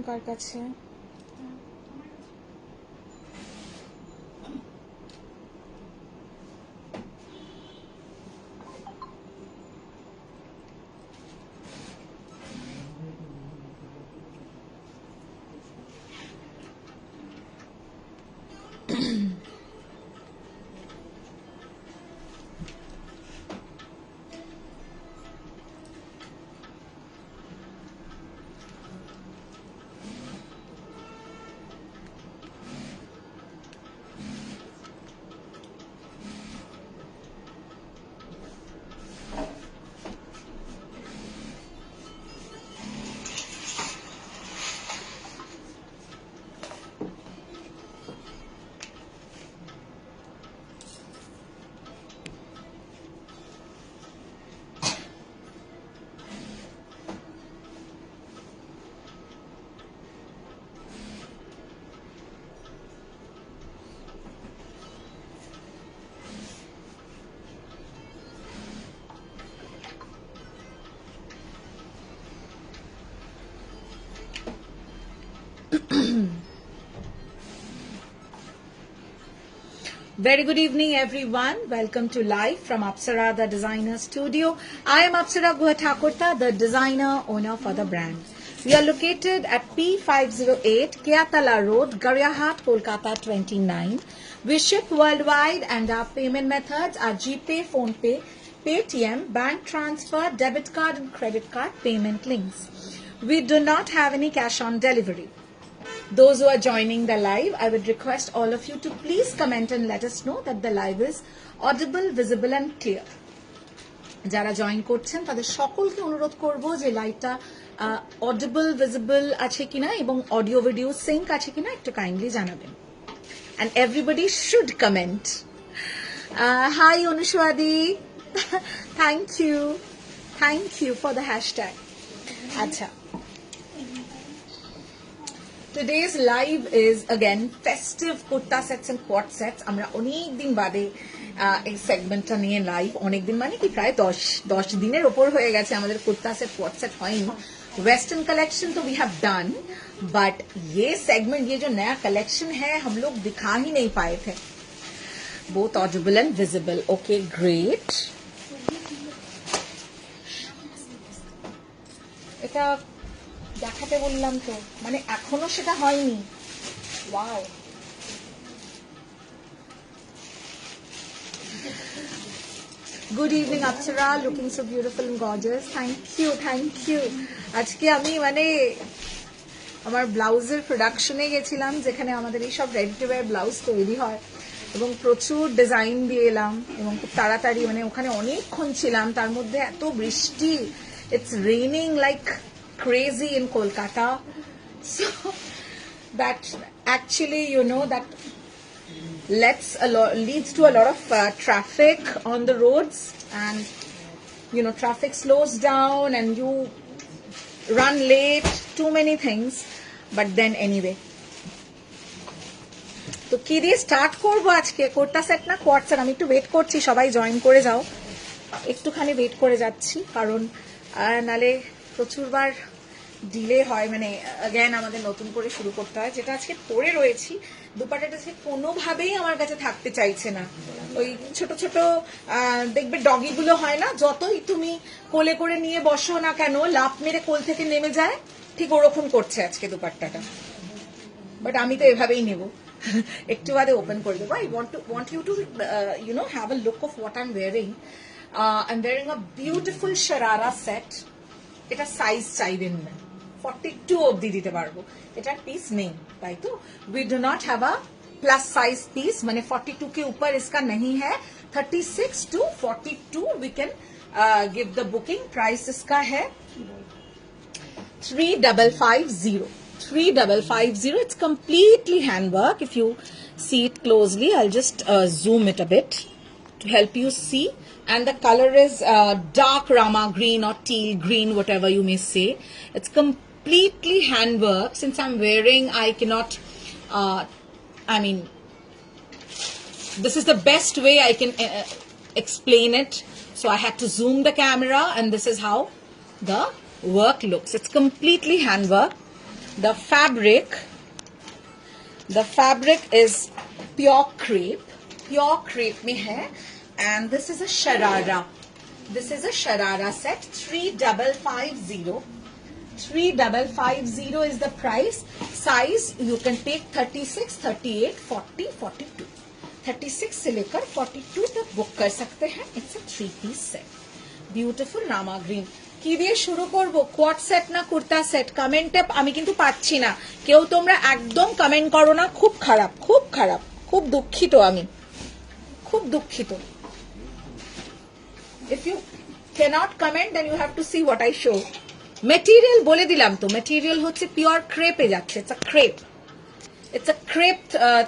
কার কাছে? Very good evening, everyone. Welcome to live from Apsara, the designer studio. I am Apsara Guha-Thakurta, the designer owner for the brand. We are located at P508 Keatala Road, Gariahat, Kolkata 29. We ship worldwide and our payment methods are GPay, PhonePe, Paytm, bank transfer, debit card and credit card payment links. We do not have any cash on delivery. Those who are joining the live, I would request all of you to please comment and let us know that the live is audible, visible and clear. যারা join করছেন তাদের সকলকে অনুরোধ করব যে লাইভটা audible, visible আছে কিনা এবং অডিও ভিডিও সিঙ্ক আছে কিনা একটু কাইন্ডলি জানাবেন। And everybody should comment. Hi Anushwadi. Thank you for the hashtag. Acha. Today's live is again festive kurta sets and quad sets. আমরা অনেক দিন বাদে এই সেগমেন্টটা নিয়ে লাইভ, অনেক দিন মানে কি প্রায় 10 দিনের ওপর হয়ে গেছে আমাদের কুর্তা সেট কোয়াড সেট হয়নি। वेस्टर्न कलेक्शन तो वी हैव डन, बट ये सेगमेंट, ये जो नया कलेक्शन है हम लोग दिखा ही नहीं पाए थे। Both audible and visible. Okay great. এটা দেখাতে বললাম তো, মানে এখনো সেটা হয়নি। Wow, good evening Apsara, looking so beautiful and gorgeous. Thank you. আজকে আমি মানে আমার ব্লাউজের প্রোডাকশনে গেছিলাম, যেখানে আমাদের এই সব রেডি টু ওয়্যার ব্লাউজ তৈরি হয়, এবং প্রচুর ডিজাইন দিয়ে এলাম এবং খুব তাড়াতাড়ি, মানে ওখানে অনেকক্ষণ ছিলাম, তার মধ্যে এত বৃষ্টি, it's raining like crazy in Kolkata, so that actually, you know, that leads to a lot of traffic on the roads, and you know, traffic slows down and you run late, too many things. But then anyway, তো কি দিয়ে start করবো আজকে? কোর্টা set না quad set? আমি একটু wait করছি, সবাই জয়েন করে যাও, একটুখানি ওয়েট করে যাচ্ছি, কারণ নালে প্রচুরবার ডিলে হয়, মানে অ্যাগেন আমাদের নতুন করে শুরু করতে হয়। যেটা আজকে পরে রয়েছি, দুপাটাটা আজকে কোনোভাবেই আমার কাছে থাকতে চাইছে না। ওই ছোট ছোট দেখবে ডগিগুলো হয় না, যতই তুমি কোলে করে নিয়ে বসো না কেন, লাফ মেরে কোল থেকে নেমে যায়, ঠিক ওরকম করছে আজকে দুপাট্টাটা। বাট আমি তো এভাবেই নেব, একটু বাদে ওপেন করে দেবো। I want you to you know have a look of what I am wearing. I am wearing a beautiful sharara set. এটা সাইজ চাইবেন না, 42 অবধি দিতে পারবো, এটার পিস নেই, তাই তো। We do not have a plus size piece, मैंने 42 के ऊपर इसका नहीं है। 36 to 42 we can give the booking. Price इसका है 3550। It's completely handwork. If you see it closely, I'll just zoom it a bit to help you see. And the color is dark Rama green or teal green, whatever you may say. It's completely handwork. Since I'm wearing, I cannot, I mean, this is the best way I can explain it. So I had to zoom the camera, and this is how the work looks. It's completely handwork. The fabric is pure crepe में है, and this is a sharara. This is a sharara set, 3550. 3550 is the price. Size you can take 36, 38, 40, 42. 36 से लेकर 42 तक book कर सकते हैं. It's a 3-piece set. Beautiful Rama green. কি দিয়ে শুরু করব? কোয়াড সেট না কুর্তা সেট? কমেন্টে আমি কিন্তু পাচ্ছি না কেউ, তোমরা একদম কমেন্ট করো না. খুব খারাপ, খুব দুঃখিত, আমি খুব দুঃখিত. If you cannot comment then you have to see what I show. Material বলে দিলাম তো, material হচ্ছে পিওর ক্রেপে যাচ্ছে. It's a crepe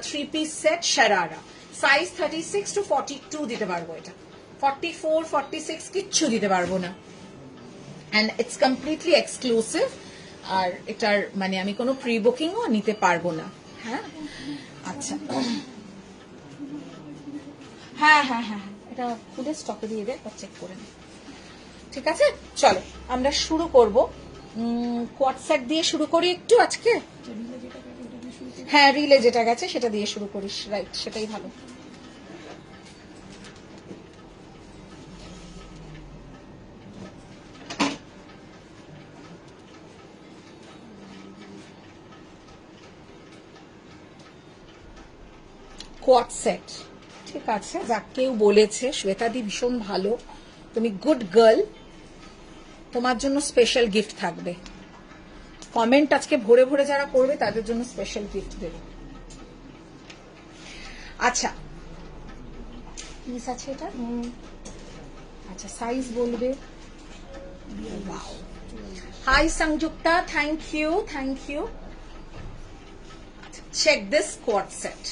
3-piece set sharara. Size 36 to 42 দিতে পারবো, এটা 44, 46 কিচ্ছু দিতে পারবো না. And it's completely exclusive. আর এটার মানে আমি কোনো প্রি বুকিংও নিতে পারবো না. হ্যাঁ, আচ্ছা, হ্যাঁ, এটা খুলে স্টকে দিয়ে দে, চেক করে নে. ঠিক আছে, চলো আমরা শুরু করব. কোয়াড সেট দিয়ে শুরু করি একটু আজকে. হ্যাঁ, রিলে যেটা গেছে সেটা দিয়ে শুরু করিস. রাইট, সেটাই ভালো. কোয়াড সেট, ঠিক আছে. যা কেউ বলেছে শ্বেতাদি ভীষণ ভালো, তুমি গুড গার্ল, তোমার জন্য স্পেশাল গিফট থাকবে. কমেন্ট আজকে ভরে ভরে যারা করবে তাদের জন্য স্পেশাল গিফট দেবে. আচ্ছা, পিস আছে এটা. আচ্ছা, সাইজ বলবে. Hi Sanjukta, thank you. Check this quad set.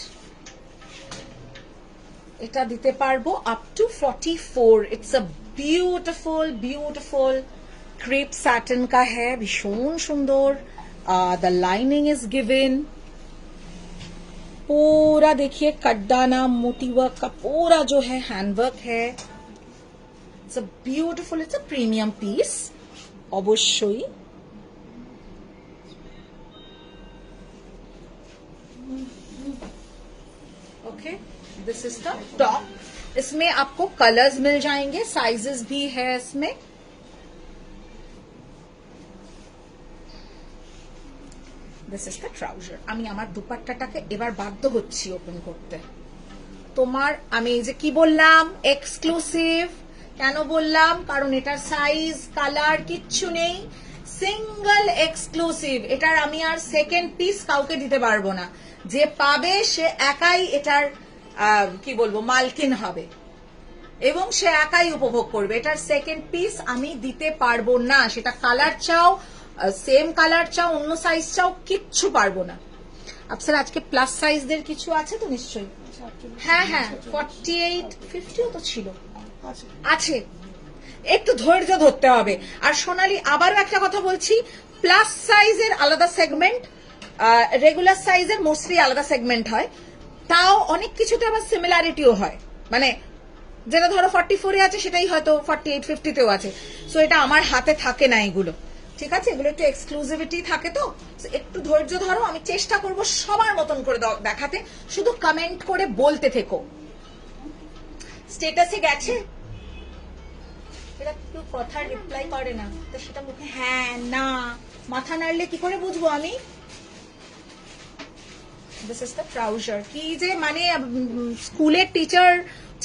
এটা দিতে পারবো up to 44. It's a beautiful crepe satin का है, ভীষণ সুন্দর. the lining is given. पूरा देखिए कड्डाना मोती वर्क का पूरा जो है हैंडवर्क है. It's a beautiful, it's a premium piece. অবশ্যই okay. This is the top. इसमें आपको कलर्स मिल जाएंगे, साइजेस भी है इसमें. This is the trouser. আমি আমার দুপাট্টাটাকে এবার বাধ্য হচ্ছি ওপেন করতে. তোমার আমি এই যে কি বললাম, এক্সক্লুসিভ. কেন বললাম? কারণ এটার সাইজ কালার কিচ্ছু নেই, সিঙ্গেল এক্সক্লুসিভ. এটার আমি আর সেকেন্ড পিস কাউকে দিতে পারবো না. যে পাবে সে একাই এটার কি বলবো মালকিন হবে এবং সে একাই উপভোগ করবে. এটার সেকেন্ড পিস আমি দিতে পারবো না. সেটা কালার চাও, সেম কালার চাও, অন্য সাইজ চাও, কিচ্ছু পারবো না. আপনার আজকে প্লাস সাইজদের কিছু আছে তো নিশ্চয়ই? হ্যাঁ, 48, 50ও তো ছিল, আছে. একটু ধৈর্য ধরতে হবে. আর সোনালি আবারও একটা কথা বলছি, প্লাস সাইজের আলাদা সেগমেন্ট, রেগুলার সাইজের মোস্টলি আলাদা সেগমেন্ট হয়. তাও অনেক কিছুতে আবার সিমিলারিটিও হয়. মানে যেটা ধরো 44 আছে সেটাই হয়তো 48, 50তেও আছে. সো এটা আমার হাতে থাকে না এগুলো. ঠিক আছে, এগুলো একটু এক্সক্লুসিভিটি থাকে, তো একটু ধৈর্য ধরো. আমি চেষ্টা করব সবার মতন করে দেখাতে. শুধু কমেন্ট করে বলতে থেকো. স্ট্যাটাসে গেছে, এটা কেউ কথা রিপ্লাই করে না, তো সেটা মুখে হ্যাঁ না মাথা নাড়লে কি করে বুঝবো আমি? This is the trouser. কি যে মানে স্কুলের টিচার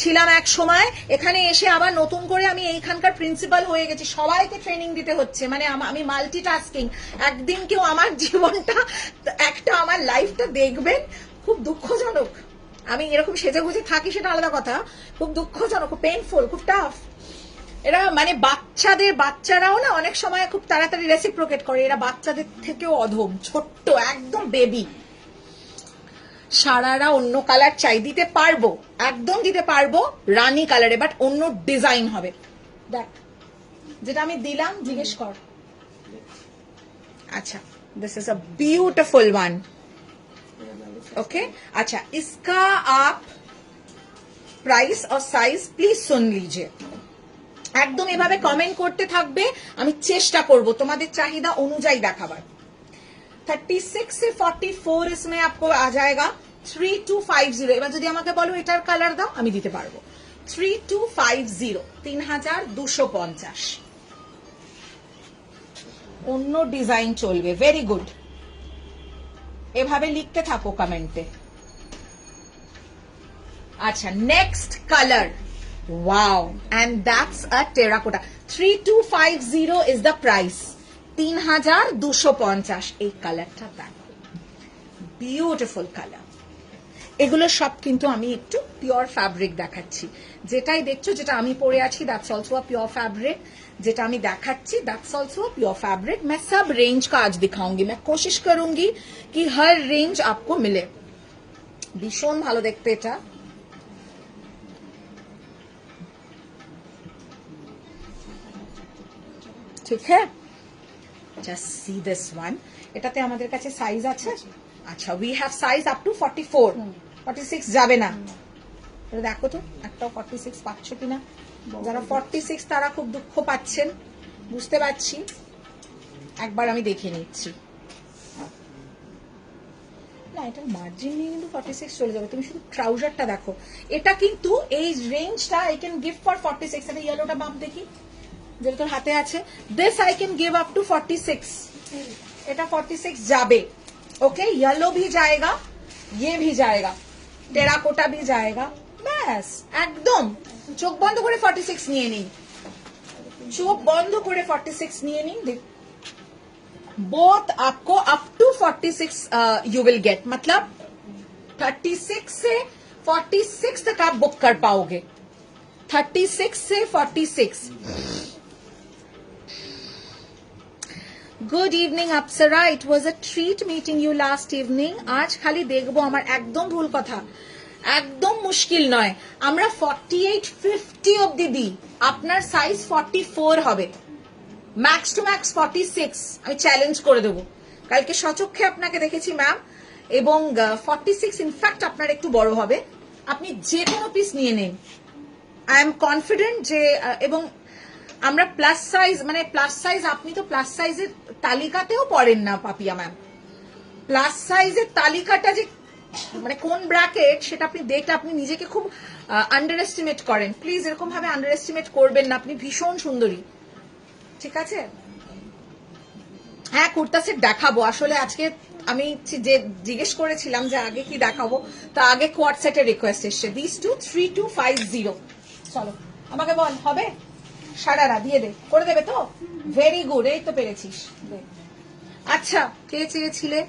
ছিলাম এক সময়, এখানে এসে আবার নতুন করে আমি এইখানকার প্রিন্সিপাল হয়ে গেছি. সবাইকে ট্রেনিং দিতে হচ্ছে, মানে আমি মাল্টিটাস্কিং. একদিন কেউ আমার জীবনটা একটা আমার লাইফটা দেখবেন, খুব দুঃখজনক. আমি এরকম সেজে গুজে থাকি সেটা আলাদা কথা, খুব দুঃখজনক, খুব পেইনফুল, খুব টাফ. এরা মানে বাচ্চারাও না অনেক সময় খুব তাড়াতাড়ি রেসিপ্রোকেট করে. এরা বাচ্চাদের থেকেও অধম, ছোট্ট একদম বেবি. সারারা অন্য কালার চাই, দিতে পারবো, একদম দিতে পারবো রানী কালারে, বাট অন্য ডিজাইন হবে. দেখ যেটা আমি দিলাম, জিজ্ঞেস কর. अच्छा, this is a beautiful one. Okay, अच्छा, इसका आप प्राइस और साइज प्लीज सुन लीजिए. একদম এভাবে কমেন্ট করতে থাকবে, আমি চেষ্টা করব তোমাদের চাহিদা অনুযায়ী দেখাবার. 36 से 44 इसमें आपको आ जाएगा 3250। এবার যদি আমাকে বলো এটার কালার দাও, আমি দিতে পারবো। 3250, 3250। অন্য ডিজাইন চলবে। ভেরি গুড, এভাবে লিখতে থাকো কমেন্টে। আচ্ছা, next colour. Wow, and that's a terracotta. 3250 is the price. 3250। এই কালারটা দেখো, বিউটিফুল কালার। এগুলো সব কিন্তু আমি একটু পিওর ফ্যাব্রিক দেখাচ্ছি। যেটাই দেখছো, যেটা আমি পরে আছি, that's also a pure fabric. যেটা আমি দেখাচ্ছি, দ্যাটস অলসो अ प्योर फैब्रिक। मैं सब रेंज का आज दिखाऊंगी। मैं कोशिश करूंगी कि हर रेंज आपको मिले। ভীষণ ভালো দেখতে এটা। ঠিক है, জাস্ট সি দিস ওয়ান। এটাতে আমাদের কাছে সাইজ আছে। আচ্ছা, we have size up to 44। 46 যাবে না। এটা দেখো তো, একটাও 46 পাচ্ছ কিনা। যারা 46 তারা খুব দুঃখ পাচ্ছেন, বুঝতে পারছি। একবার আমি দেখে নিচ্ছি। না, এটার মার্জিন নিয়ে কিন্তু 46 চলে যাবে। তুমি শুধু ট্রাউজারটা দেখো। এটা কিন্তু এই রেঞ্জটা আই ক্যান গিভ ফর 46। এটা ইয়েলোটা বাম দেখি, যেটা তোর হাতে আছে। This I can give up to 46। এটা 46 যাবে। ओके, येलो भी जाएगा, ये भी जाएगा, टेराकोटा भी जाएगा। ব্যাস, একদম চোখ বন্ধ করে 46 নিয়ে নিন। চোখ বন্ধ করে 46 নিয়ে নিন। बोथ आपको up to 46 you will get. मतलब 36 से 46 तक आप बुक कर पाओगे। 36 से 46। Good evening Apsara, it was a treat meeting you last evening. आज खाली देखबो আমার একদম ভুল কথা, একদম মুশকিল নয়। আমরা 48-50 অবধি দিই, আপনার সাইজ 44 হবে। ম্যাক্স টু ম্যাক্স 46 আমি চ্যালেঞ্জ করে দেবো। কালকে সচক্ষে আপনাকে দেখেছি ম্যাম, এবং 46 ইনফ্যাক্ট আপনার একটু বড় হবে। আপনি যে কোনো পিস নিয়ে নিন, আই এম কনফিডেন্ট যে। এবং আমরা প্লাস সাইজ, মানে প্লাস সাইজ, আপনি তো প্লাস সাইজের তালিকাতেও পড়েন না পাপিয়া ম্যাম। প্লাস সাইজের তালিকাটা যে মানে কোন ব্র্যাকেট, সেটা আপনি দেখলে আপনি নিজেকে খুব আন্ডার এস্টিমেট করেন। প্লিজ এরকম ভাবে আন্ডার এস্টিমেট করবেন না, আপনি ভীষণ সুন্দরী। ঠিক আছে, হ্যাঁ কুর্তা সেট দেখাবো। আসলে আজকে আমি যে জিজ্ঞেস করেছিলাম যে আগে কি দেখাবো, তা আগে কোয়াড সেটের রিকোয়েস্ট এসছে। This too 3250। চলো আমাকে বল, হবে? সারারা দিয়ে দে, করে দেবে তো? ভেরি গুড, এই তো পেরেছিস। আচ্ছা, কে চেয়েছিলে?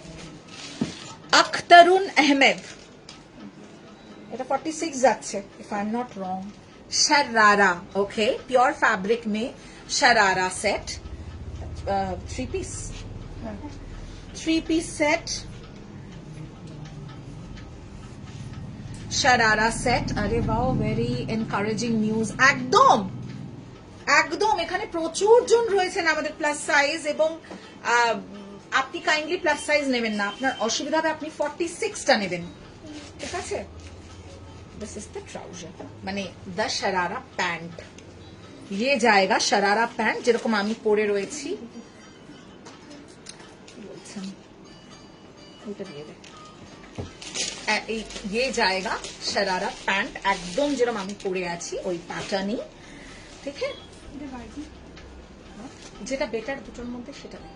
अख्तरुन अहमद। এটা 46 যাচ্ছে if I am not wrong। Sharara, okay, pure fabric में sharara set. 3 piece set, sharara set. अरे वाओ, वेरी एनकारेजिंग न्यूज। একদম একদম এখানে প্রচুর জন রয়েছেন আমাদের প্লাস সাইজ, এবং আপনি কাইন্ডলি প্লাস সাইজ নেবেন না, আপনার অসুবিধা হবে। আপনি 46টা নেবেন, ঠিক আছে? दिस इज द ट्राउजर, মানে দ্য শরারা প্যান্ট। ये जाएगा शरारा पैंट, যেরকম আমি পরে রয়েছি। ये जाएगा शरारा पैंट, একদম যেরকম আমি পরে আছি ওই প্যাটার্নই। ঠিক আছে, যেটা বেটার দুটোর মধ্যে সেটা নেই।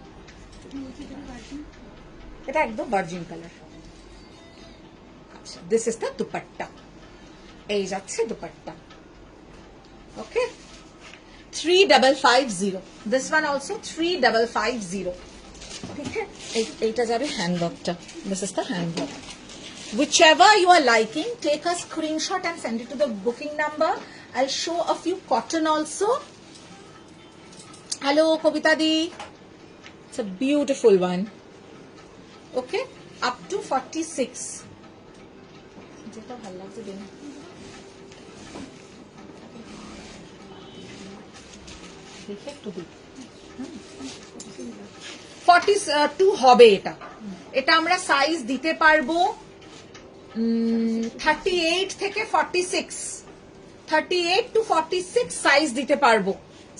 এটা একদম ভার্জিন কালার। আচ্ছা, দিস ইজ দ্য দুপাট্টা। এই যাচ্ছে dupatta. Okay, 3550। This one also 3550। ঠিক আছে, এইটা যাবে হ্যান্ডব্যাগটা। This is the handbag. Whichever you are liking, take a screenshot and send it to the booking number. I'll show a few cotton also. Hello, Kobita Di. It's a beautiful one. Okay, up to 46. যেটা ভালো লাগছে দিন। দেখে একটু দিই। 42 হবে এটা। এটা আমরা সাইজ দিতে পারবো 38 থেকে 46। 38 to 46 সাইজ দিতে পারবো।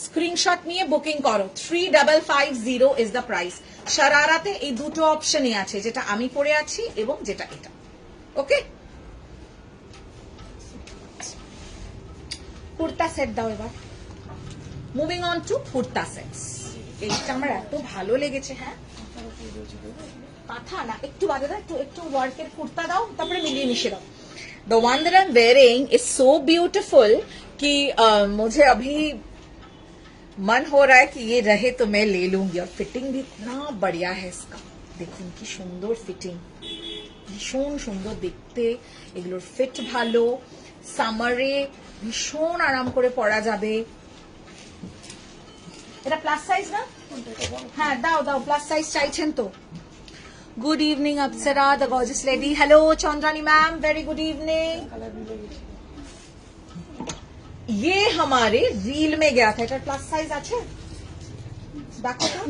স্ক্রিনশট নিয়ে বুকিং করো। 3550 ইজ দ্য প্রাইস। শারারাতে এই দুটো অপশনই আছে, যেটা আমি পরে আছি এবং যেটা এটা। ওকে, কুর্তা সেট দাও এবার। Moving on to kurta sets. এইটা আমার এত ভালো লেগেছে। হ্যাঁ, কাঁথা না, একটু বাদে দাও, একটু ওয়ার্কের কুর্তা দাও, তারপরে মিলিয়ে মিশিয়ে দাও। The one that I'm wearing is so beautiful कि मुझे अभी मन हो रहा है कि ये रहे तो मैं ले लूंगी। और फिटिंग भी इतना बढ़िया है इसका, দেখুন কি সুন্দর ফিটিং, ভীষণ সুন্দর দেখতে। এগুলোর ফিট ভালো, সামারে ভীষণ আরাম করে পরা যাবে। এটা প্লাস সাইজ না? হ্যাঁ দাও দাও, প্লাস সাইজ চাইছেন তো। Good evening Apsara the gorgeous lady. Hello Chandrani ma'am, very good evening. ये हमारे रील में गया था, এটা प्लस साइज আছে देखो तो।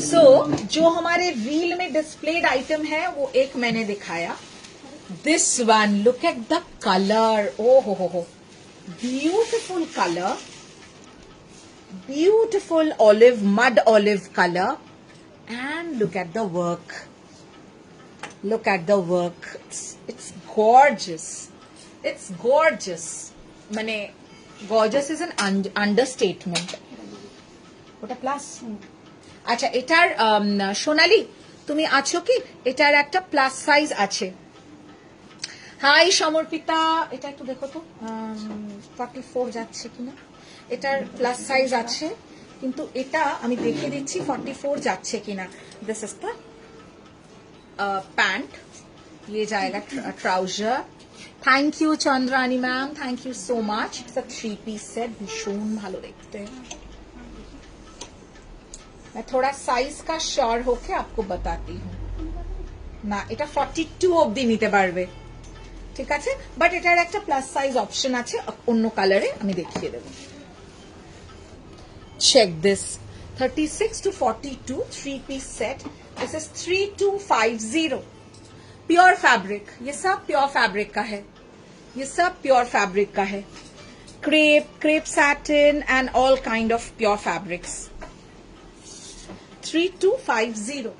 सो जो हमारे रील में डिस्प्लेड आइटम है वो एक मैंने दिखाया। This one, look at the colour, ओ हो, beautiful colour, beautiful olive, mud olive colour. And look at the work. Look at the work. It's gorgeous. It's gorgeous. মানে gorgeous is an understatement. ওটা plus. আচ্ছা, এটার সোনালি তুমি আছো কি? এটার একটা প্লাস সাইজ আছে। হাই সমর্পিতা, এটা একটু দেখো তো 44 যাচ্ছে কিনা। এটার প্লাস সাইজ আছে, কিন্তু এটা আমি দেখে দিচ্ছি 44 যাচ্ছে কিনা। दिस इज द पैंट, ये जाएगा trouser. Thank you Chandrani ma'am, thank you so much. It's a 3 piece set, भीषण ভালো দেখতে। मैं थोड़ा साइज का श्योर होके आपको बताती हूँ না। এটা 42 অবধি নিতে পারবে, ঠিক আছে, বাট এটার একটা প্লাস সাইজ অপশন আছে অন্য কালারে, আমি দেখিয়ে দেবো। Check this, 36 to 42 3-piece set. This is 3250, pure fabric. ये सब प्योर फैब्रिक का है, ये सब प्योर फैब्रिक का है। Crepe satin and all kind of pure fabrics. 3250,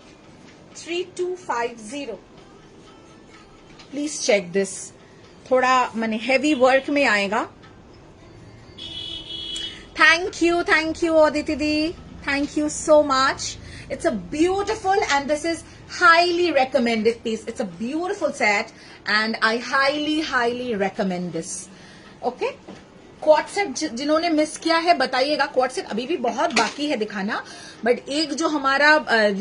3250। Please check this, थोड़ा माने हेवी वर्क में आएगा। Thank you, Aditi Di. Thank you so much. It's a beautiful, and this is highly recommended piece. It's a beautiful set, and I highly recommend this. Okay? Quad set जिन्होंने miss किया है बताइएगा। quad set अभी भी बहुत बाकी है दिखाना, but एक जो हमारा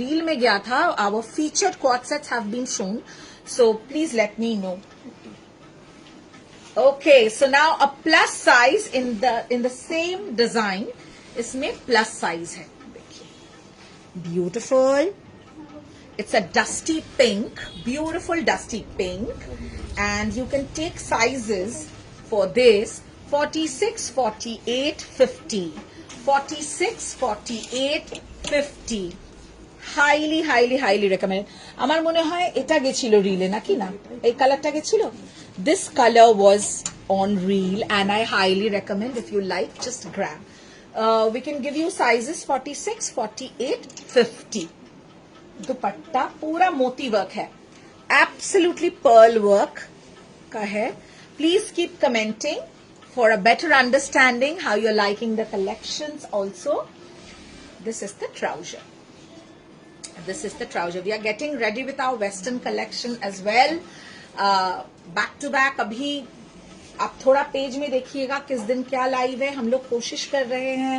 रील में गया था, our featured quad sets have been shown, so please let me know. Okay, so now a plus size in the same design, इसमें plus size है, देखिए, beautiful. It's a dusty pink, beautiful dusty pink, and you can take sizes for this 46, 48, 50, 46, 48, 50. highly recommend. আমার মনে হয় এটা গেছিল relay নাকি না, এই কালারটা গেছিল। This color was on reel and I highly recommend. If you like, just grab. We can give you sizes 46, 48, 50. दुपट्टा पूरा मोती वर्क है, absolutely pearl work का है। Please keep commenting for a better understanding how you're liking the collections also. This is the trouser. This is the trouser. We are getting ready with our western collection as well. Back to back. अभी आप थोड़ा page में देखिएगा किस दिन क्या live है। हम लोग कोशिश कर रहे हैं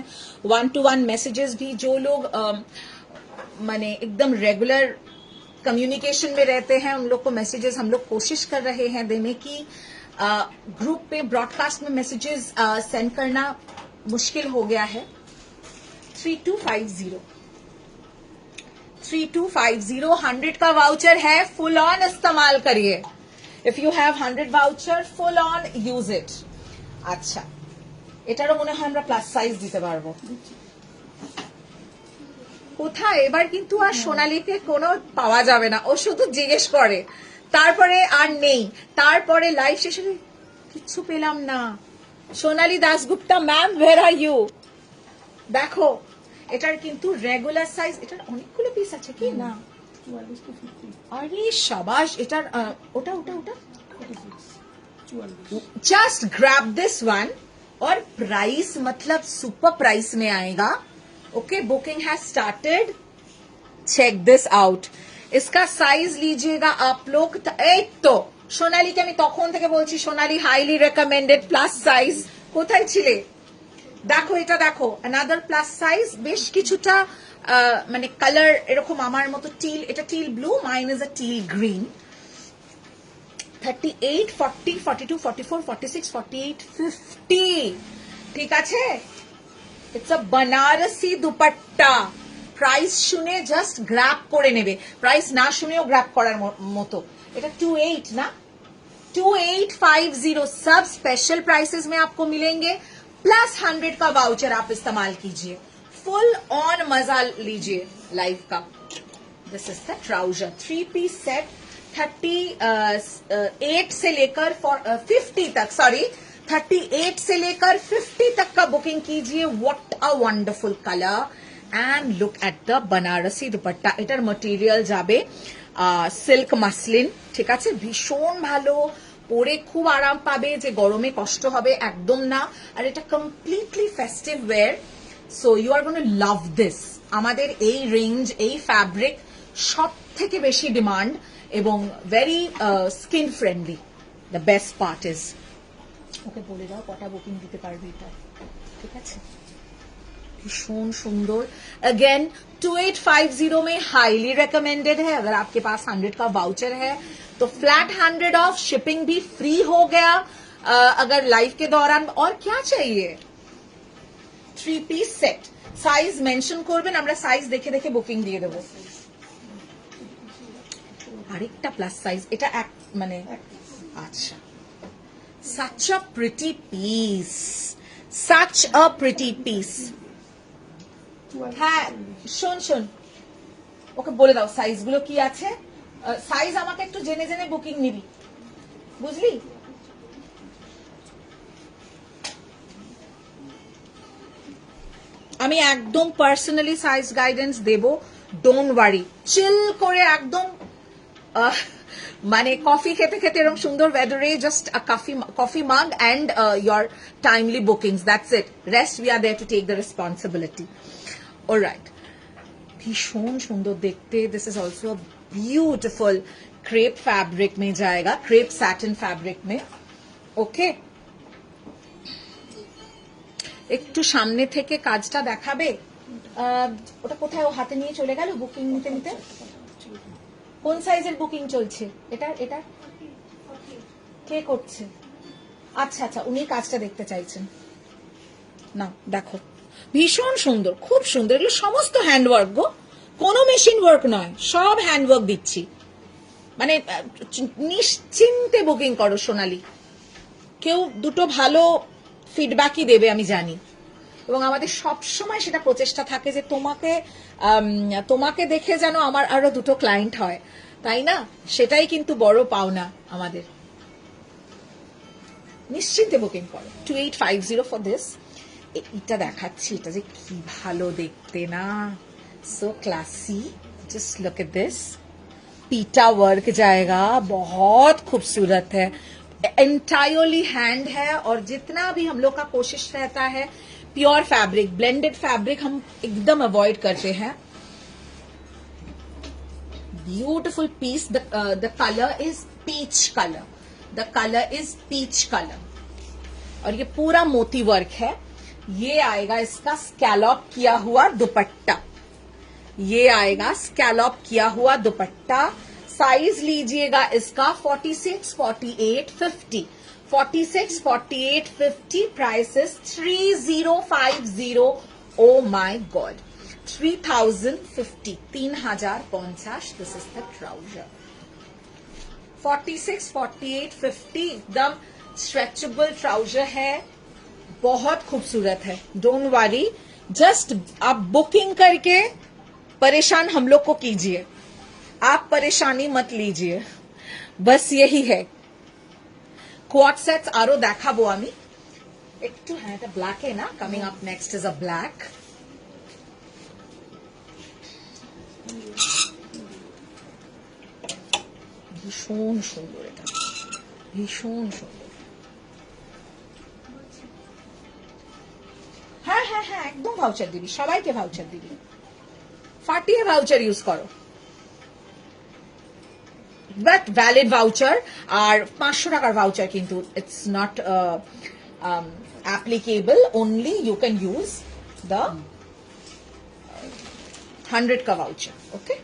1-to-1 मैसेजेस भी, जो लोग माने एकदम रेगुलर कम्युनिकेशन में रहते हैं उन लोग को मैसेजेस हम लोग कोशिश कर रहे हैं देने की। ग्रुप पे ब्रॉडकास्ट में मैसेजेस सेंड करना मुश्किल हो गया है। 3250, 3250, 100 का वाउचर है, फुल ऑन इस्तेमाल करिए। If you have 100 voucher, full on use it. আচ্ছা, এটারও মনে হয় আমরা প্লাস সাইজ দিতে পারবো। কোথায় এবার কিন্তু আর সোনালীকে কোনো পাওয়া যাবে না, ও শুধু জিজ্ঞেস করে, তারপরে আর নেই, তারপরে লাইভ সেশনে কিচ্ছু পেলাম না। Sonali Dasgupta ma'am, where are you? দেখো এটার কিন্তু রেগুলার সাইজ, এটার অনেকগুলো পিস আছে কি না? 44 to 50, আরে শাবাশ, এটার ওটা ওটা ওটা 46, 44. जस्ट ग्रैब दिस वन और प्राइस मतलब सुपर प्राइस में आएगा. Okay, booking has started. Check this out. इसका साइज लीजिएगा आप लोग. এই তো সোনালীকে আমি তখন থেকে বলছি, সোনালী হাইলি রেকমেন্ডেড প্লাস সাইজ. কোথায় ছিলে? দেখো এটা দেখো, অ্যানাদার প্লাস সাইজ. বেশ কিছুটা মানে কালার এরকম আমার মতো টিল, এটা teal blue, mine is a till green. 38, 40, 42, 44, 46, 48, 50. ঠিক আছে? It's a Banarasi dupatta. Price শুনে জাস্ট গ্র্যাব করে নেবে, প্রাইস না শুনেও গ্র্যাব করার মতো. এটা 28 না, 2850 सब स्पेशल प्राइसेस में आपको मिलेंगे. प्लस 100 का वाउचर आप इस्तेमाल कीजिए. फुल ऑन मजा लीजिए लाइव का. This is the trouser 3 piece set. 38 से लेकर 50 तक, सॉरी 38 से लेकर 50 तक का बुकिंग कीजिए. What a wonderful colour and look at the Banarasi दुपट्टा. এটার মটেরিয়াল যাবে সিল্ক মাসলিন. ঠিক আছে, ভীষণ ভালো, পরে খুব আরাম পাবে, যে গরমে কষ্ট হবে একদম না. আর এটা completely festive wear. So you are gonna love this. আমাদের এই রেঞ্জ, এই ফ্যাব্রিক সব থেকে বেশি ডিমান্ড এবং very skin friendly. The best part is, okay বলে দাও কটা বুকিং দিতে পারবে এটা. ঠিক আছে, भीषण सुंदर. अगेन 2850 में हाईली रिकमेंडेड है. अगर आपके पास 100 का वाउचर है तो फ्लैट 100 ऑफ, शिपिंग भी फ्री हो गया अगर लाइव के दौरान. और क्या चाहिए? 3 पीस सेट. সাইজ মেনশন করবেন, আমরা সাইজ দেখে দেখে বুকিং দিয়ে দেবো. আরেকটা প্লাস সাইজ, এটা এক মানে আচ্ছা. such a pretty piece, such a pretty piece. হ্যাঁ শোন শোন, ওকে বলে দাও সাইজ গুলো কি আছে. সাইজ আমাকে একটু জেনে জেনে বুকিং নিবি, বুঝলি? আমি একদম পার্সোনালি সাইজ গাইডেন্স দেব. ডোন্ট ওয়ারি, চিল করে একদম মানে কফি খেতে খেতে এরকম সুন্দর ওয়েদারে just coffee mug and your timely bookings, that's it. Rest we are there to take the responsibility. Alright, ভীষণ সুন্দর দেখতে. This is also beautiful crepe fabric में जाएगा, क्रेप सैटिन फैब्रिक में. ওকে, একটু সামনে থেকে কাজটা দেখাবে. ওটা কোথায়, ও হাতে নিয়ে চলে গেল বুকিং নিতে নিতে. কোন সাইজের বুকিং চলছে? এটা এটা কে করছে? আচ্ছা আচ্ছা, উনি কাজটা দেখতে চাইছেন. না দেখো, ভীষণ সুন্দর, খুব সুন্দর. এগুলো সমস্ত হ্যান্ডওয়ার্ক গো, কোনো মেশিন ওয়ার্ক নয়, সব হ্যান্ডওয়ার্ক দিচ্ছি. মানে নিশ্চিন্তে বুকিং করো সোনালী. কেউ দুটো ভালো ফিডব্যাকই দেবে আমি জানি, এবং আমাদের সব সময় সেটা প্রচেষ্টা থাকে যে তোমাকে দেখে যেন আমার আরো দুটো ক্লায়েন্ট হয়, তাই না? সেটাই কিন্তু বড় পাওনা আমাদের. নিশ্চিন্তে বুকিং করো. 2850 ফর দিস. এটা দেখাচ্ছি, এটা যে কি ভালো দেখতে না, so classy. Just look at this. पीटा वर्क जाएगा, बहुत खूबसूरत है, एंटायरली हैंड है. और जितना भी हम लोग का कोशिश रहता है प्योर फैब्रिक, ब्लेंडेड फैब्रिक हम एकदम अवॉइड करते हैं. Beautiful piece. The colour is peach colour, the colour is peach colour. और ये पूरा मोती वर्क है. ये आएगा इसका स्कैलॉप किया हुआ दुपट्टा. ये आएगा स्कैलॉप किया हुआ दुपट्टा. साइज लीजिएगा इसका 46, 48, 50. 46, 48, 50. Price is 3050. Oh my God, 3050, 3050. This is the trouser. 46, 48, 50 एकदम स्ट्रेचेबल ट्राउजर है, बहुत खूबसूरत है. डोंट वरी, जस्ट आप बुकिंग करके परेशान हम लोग को कीजिए, आप परेशानी मत लीजिए, बस यही है. কোয়াড সেটস আরো দেখাবো আমি একটু. হ্যাঁ, এটা ব্ল্যাকে না, coming up next is a black. ভীষণ সুন্দর, এটা ভীষণ সুন্দর। হ্যাঁ হ্যাঁ হ্যাঁ, একদম ভাউচার দিবি, সবাইকে ভাউচার দিবি, ফাটিয়ে ভাউচার ইউজ করো, বাট ভ্যালিড ভাউচার। আর 500 টাকার ভাউচার কিন্তু it's not applicable, only you can use the 100 ka voucher. Okay,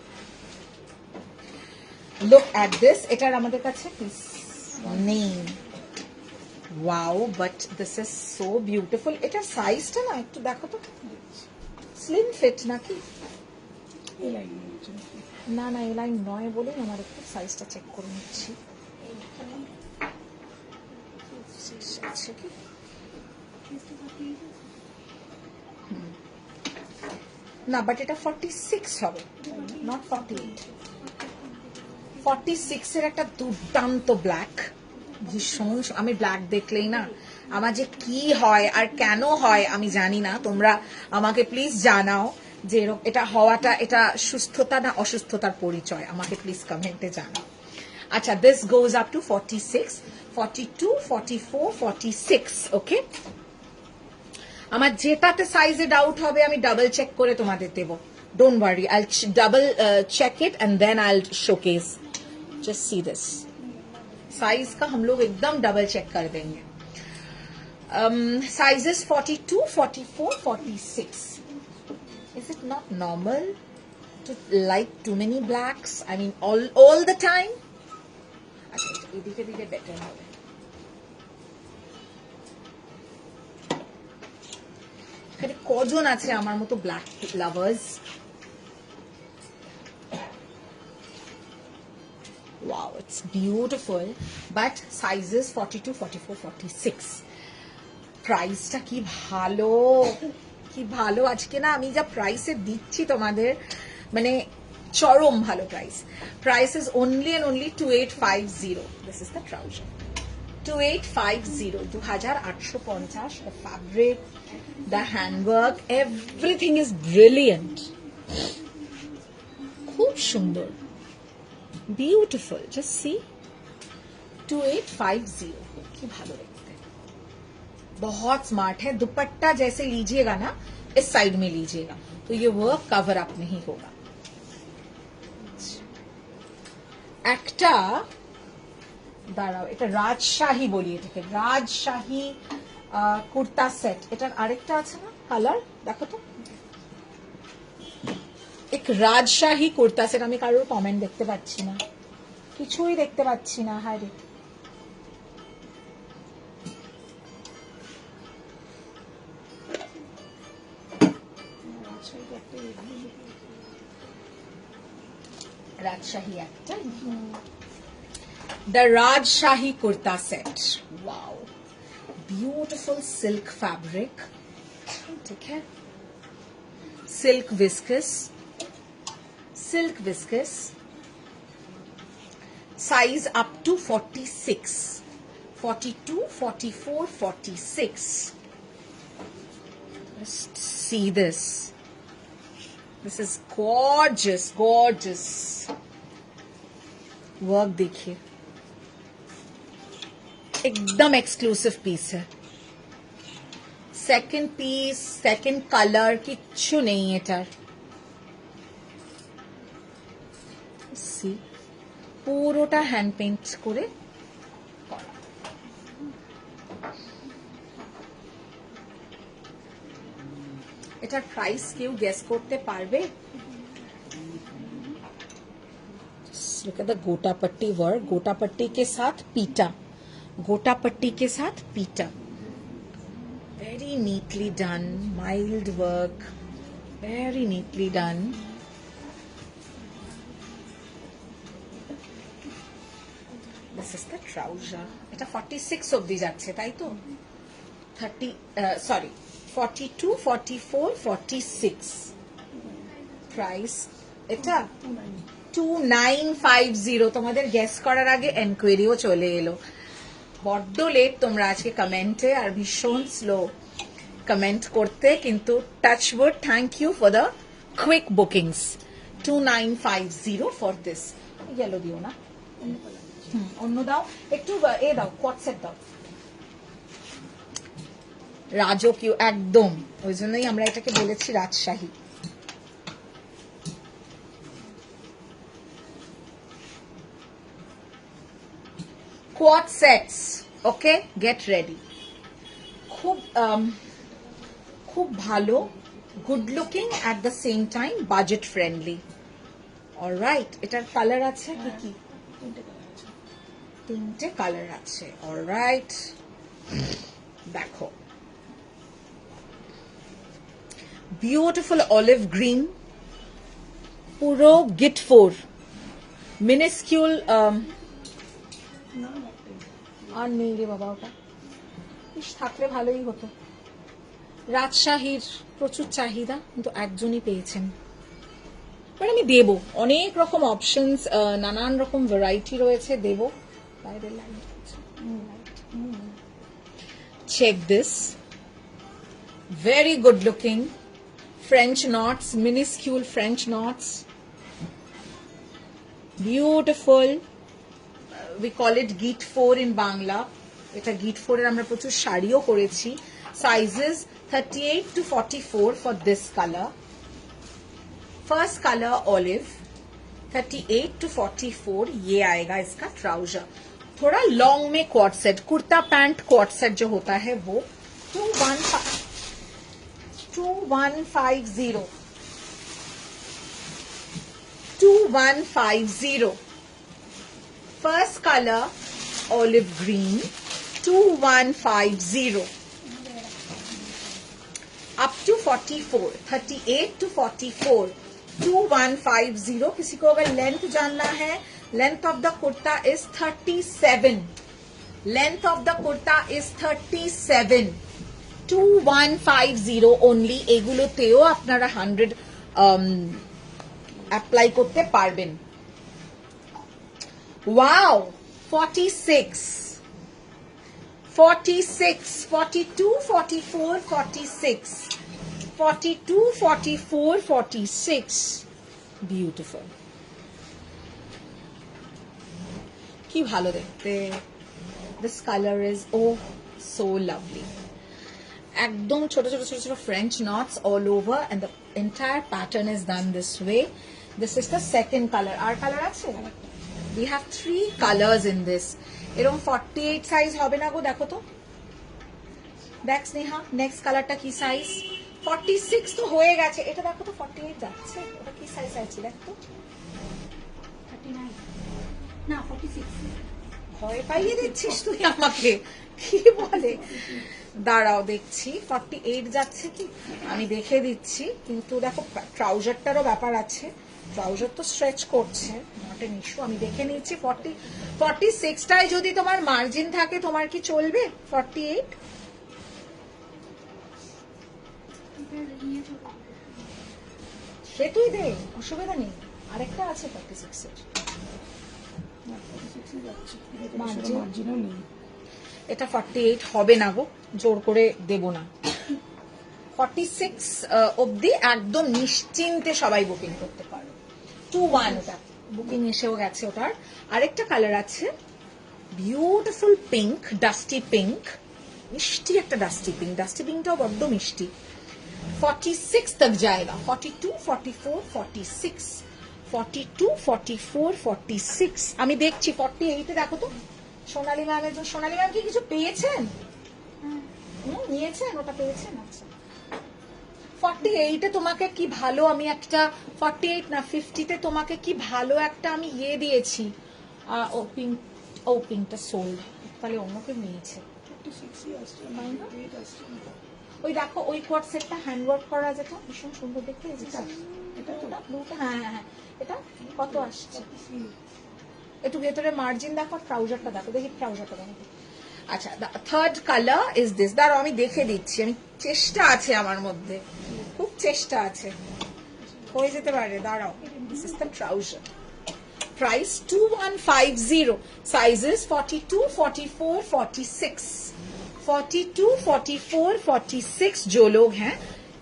look at this, এটার আমাদের কাছে পিস নেই। Wow, but this is so beautiful. এটার সাইজটা না একটু দেখো তো, স্লিম ফিট নাকি? এই লাইন হচ্ছে না না, এই লাইন নয় বলে আমার একটু সাইজটা চেক করে নিচ্ছি। আছে কি? না, বাট এটা 46 হবে, নট 48। 46 এর একটা দুর্দান্ত ব্ল্যাক, ভীষণ আমি ব্ল্যাক দেখলেই না আমার যে কি হয় আর কেন হয় আমি জানি না, তোমরা আমাকে প্লিজ জানাও যে এটা হওয়াটা এটা সুস্থতা না অসুস্থতার পরিচয়, আমাকে প্লিজ কমেন্টে জানাও। আচ্ছা, দিস গোজ আপ টু 46, 42, 44, 46। ওকে, আমার যেটাতে সাইজে ডাউট হবে আমি ডাবল চেক করে তোমাদের দেবো, don't worry, I double check it and then I showcase. Just see this, size का हम लोग एकदम डबल चेक कर देंगे। Sizes 42, 44, 46। Is it not normal to like too many blacks? I mean all the time? अच्छा, এদিকে দিকে better হবে। এখানে কজন আছে আমার মতো black lovers? Wow, it's beautiful, but sizes 42, 44, 46. প্রাইসটা কি ভালো, কি ভালো। আজকে না আমি যা প্রাইসে দিচ্ছি তোমাদের, মানে চরম ভালো price. Price is only and only 2850। This is the trouser, 2850, 2850। The fabric, the handwork, everything is brilliant. খুব সুন্দর, beautiful, just see, 2850, কি ভালো দেখতে, बहुत स्मार्ट है। दुपट्टा जैसे लीजिएगा ना, इस साइड में लीजिएगा तो ये वर्क कवर अप नहीं होगा। একটা দাঁড়াও, এটা রাজশাহী বলি, এটাকে রাজশাহী কুর্তা সেট। এটার আরেকটা আছে না কালার, দেখো তো, এক রাজশাহী কুর্তা সেট। আমি কারোর কমেন্ট দেখতে পাচ্ছি না, কিছুই দেখতে পাচ্ছি না, হায় রে। রাজশাহী একটা, the Rajshahi kurta set. Wow, beautiful silk fabric, ठीक है, silk viscous, size up to 46, 42, 44, 46. Just see this. This is gorgeous, gorgeous. Work देखिए, एकदम एक्सक्लूसिव पीस है। सेकंड पीस, सेकंड कलर किच्छु नहीं এটার। সি, পুরোটা হ্যান্ড পেইন্ট করে করা। এটার প্রাইস কেউ গেস করতে পারবে? Look at the गोटा पट्टी वर्क, गोटा पट्टी के साथ पीटा, गोटा पट्टी के साथ पीटा, very neatly done, mild work, very neatly done. This is the trouser. এটা 46 অবধি যাচ্ছে, তাই তো? 42, 44, 46 প্রাইস। এটা 2950। তোমাদের গেস করার আগে এনকোয়ারিও চলে এলো। বড্ড লেট তোমরা আজকে কমেন্টে, আর ভীষণ স্লো কমেন্ট করতে, কিন্তু touch wood, thank you for the quick bookings, 2950 for this. Yellow দিও না, অন্য দাও একটু, এ দাও কোয়াট সেট দাও, রাজকীয় একদম, ওই জন্যই আমরা এটাকে বলেছি রাজশাহী। কোয়াট সেটস, ওকে, গেট রেডি। খুব খুব ভালো, good looking at the same time, budget friendly. Alright, এটার কালার আছে কি কি? তিনটে কালার আছে। অলরাইট, দেখো, বিউটিফুল অলিভ গ্রিন, পুরো গিট 4, মিনিস্কিউল, আর নেই রে বাবা, ওটা ইস থাকলে ভালোই হতো। রাজশাহীর প্রচুর চাহিদা, কিন্তু একজনই পেয়েছেন। বাট আমি দেব, অনেক রকম অপশনস, নানান রকম ভ্যারাইটি রয়েছে, দেব। বাইরের light, check this, very good looking French knots, minuscule French knots, beautiful. We call it Geet 4 in Bangla. এটা Geet 4 এর আমরা প্রচুর শাড়িও করেছি। Sizes 38 to 44 for this color. First color olive, 38 to 44 ये आएगा इसका ट्राउजर। थोड़ा लॉन्ग में quad set, kurta pant quad set जो होता है वो 2150 2150। First color olive green, 2150 up to 44, 38 to 44, 2150। किसी को अगर लेंथ जानना है, length of the kurta is 37, length of the kurta is 37, 2150 only. এগুলোতেও আপনারা 100 অ্যাপ্লাই করতে পারবেন। Wow, 46, 42, 44, 46, 42, 44, 46, beautiful। কি ভালো দেখতে, this color is oh so lovely। একদম ছোট ছোট ছোট ছোট French knots all over and the entire pattern is done this way। This is the second color। আর কালার আছে? We have 3 colors in this। এরকম 48 সাইজ হবে না গো, দেখো তো, দেখ স্নেহা নেক্সট কালারটা কি সাইজ? 46 তো হয়ে গেছে, এটা দেখো তো 48 যাচ্ছে, ওটা কি সাইজ আছে দেখ তো। 39 না 46। ভয় পাইয়ে দিচ্ছিস তুই আমাকে, কি বলে, দাঁড়াও দেখছি 48 যাচ্ছে কি, আমি দেখে দিচ্ছি। কিন্তু দেখো ট্রাউজারটারও ব্যাপার আছে, ট্রাউজার তো স্ট্রেচ করছে, নট এন ইস্যু। আমি দেখে নিচ্ছি 46টায় যদি তোমার মার্জিন থাকে তোমার কি চলবে? 48 সে তুই দে, অসুবিধা নেই। আরেকটা আছে 46 এর মার্জিনও নেই। এটা 48 হবে না গো, জোর করে দেব না। 46 অবধি একদম নিশ্চিন্তে সবাই বুকিং করতে পারো। 21 ওটা বুকিং এসেও গেছে ওটার। আরেকটা কালার আছে বিউটিফুল পিঙ্ক, ডাস্টি পিঙ্ক, মিষ্টি একটা ডাস্টি পিঙ্ক, ডাস্টি পিঙ্কটাও বড্ড মিষ্টি। 46 तक जाएगा, 42, 44, 46, 42, 44, 46। আমি দেখছি 48 এ দেখো তো সোনালী ম্যামের জন্য। সোনালী ম্যাম কি কিছু পেয়েছেন? নিয়েছেন, ওটা পেয়েছেন। আচ্ছা 48 এ তোমাকে কি ভালো, আমি একটা 48 না 50 তে তোমাকে কি ভালো একটা আমি ইয়ে দিয়েছি। ও পিঙ্ক, ও পিঙ্কটা সোল্ড, তাহলে অন্য কেউ নিয়েছে। 46 আসছে, 8 আসছে। ওই দেখো ওই কোয়াট সেটটা হ্যান্ডওয়ার্ক করা যেটা ভীষণ সুন্দর দেখতে, যেটা এটা তো ব্লুটা, হ্যাঁ হ্যাঁ হ্যাঁ, এটা কত আসছে? একটু ভেতরে মার্জিন দেখো, ট্রাউজারটা দেখো, দেখি ট্রাউজারটা দেখো। আচ্ছা থার্ড কালার ইজ দিস, দাঁড়াও আমি দেখে দিচ্ছি, আমি চেষ্টা আছে আমার মধ্যে, খুব চেষ্টা আছে, হয়ে যেতে পারে, দাঁড়াও। This is the trouser. Price 2150, sizes 42, 44, 46, 42, 44, 46। जो लोग हैं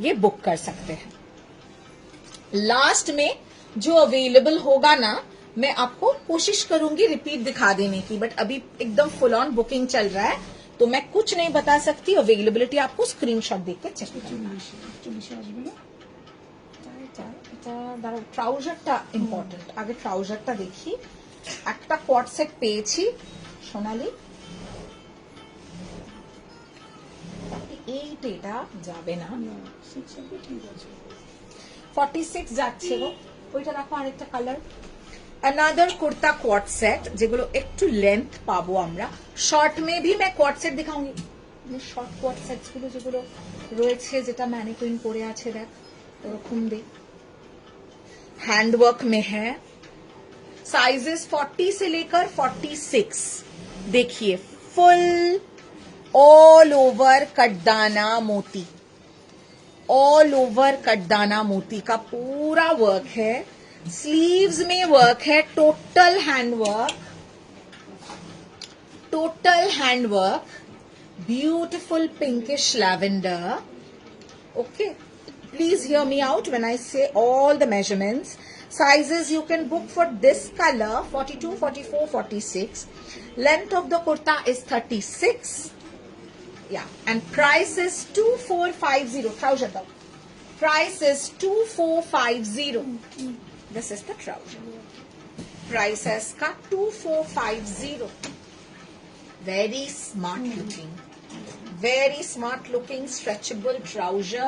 ये बुक कर सकते हैं। लास्ट में जो अवेलेबल होगा ना मैं आपको कोशिश करूंगी रिपीट दिखा देने की, बट अभी एकदम फुल ऑन बुकिंग चल रहा है तो मैं कुछ नहीं बता सकती। अवेलेबिलिटी आपको स्क्रीनशॉट देख के चेक करना। 40 আসবে না এটা দাঁড়াও, ট্রাউজারটা ইম্পর্টেন্ট, আগে ট্রাউজারটা দেখি। একটা কোয়াড সেট পেয়েছি সোনালি, এইট এটা যাবে না, না 6 হবে ঠিক আছে 46 যাচ্ছে গো। ওইটা দেখো আরেকটা colour, another kurta quad set যেগুলো একটু লেন্থ পাবো আমরা। শর্ট মে ভি मैं क्वाड सेट दिखाऊंगी, শর্ট क्वाड सेट्स গুলো যেগুলো রয়েছে, যেটা ম্যানিকুইন পরে আছে দেখ ওরকম দে। हैंडवर्क में है, साइजेस 40 से लेकर 46। देखिए फुल ऑल ओवर कटदाना मोती, ऑल ओवर कटदाना मोती का पूरा वर्क है। स्लीव्स में वर्क है, total handwork, total handwork, beautiful pinkish lavender. Okay, please hear me out when I say all the measurements. Sizes you can book for this color 42, 44, 46. Length of the kurta is 36. Yeah, and price is 2450. Trouser though. Price is 2450. This is the trouser. Price is ka 2450. Very smart looking. Very smart looking stretchable trouser.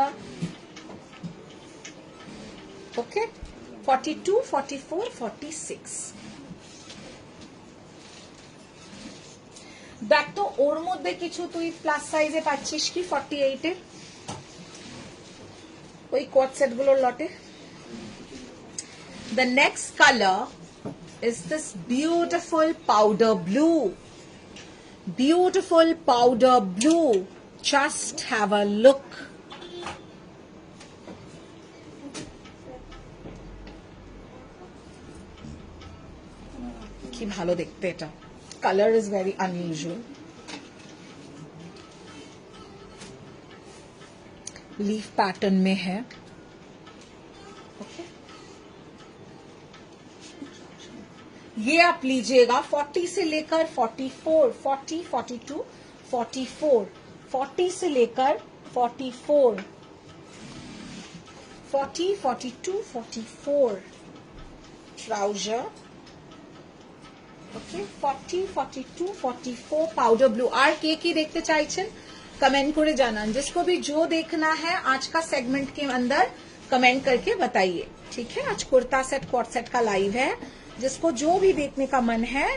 Okay, 42, 44, 46. দেখ তো ওর মধ্যে কিছু তুই plus সাইজে পাচ্ছিস কি 48 এর ওই কোট সেট গুলোর লটে। The next color is this beautiful powder blue. Beautiful powder blue. Just have a look. কি ভালো দেখতে এটা। Color is very unusual. Leaf pattern में है। Okay. ये आप लीजिएगा 40 से लेकर 44, 40, 42, 44, 40 से लेकर 44, 40, 42, 44 ट्राउजर। Okay 40, 42, 44 powder blue. আর কে কি দেখতে চাইছেন कमेंट করে জানান। जिसको भी जो देखना है आज का सेगमेंट के अंदर कमेंट करके बताइए, ठीक है। आज कुर्ता सेट क्वाड सेट का लाइव है, जिसको जो भी देखने का मन है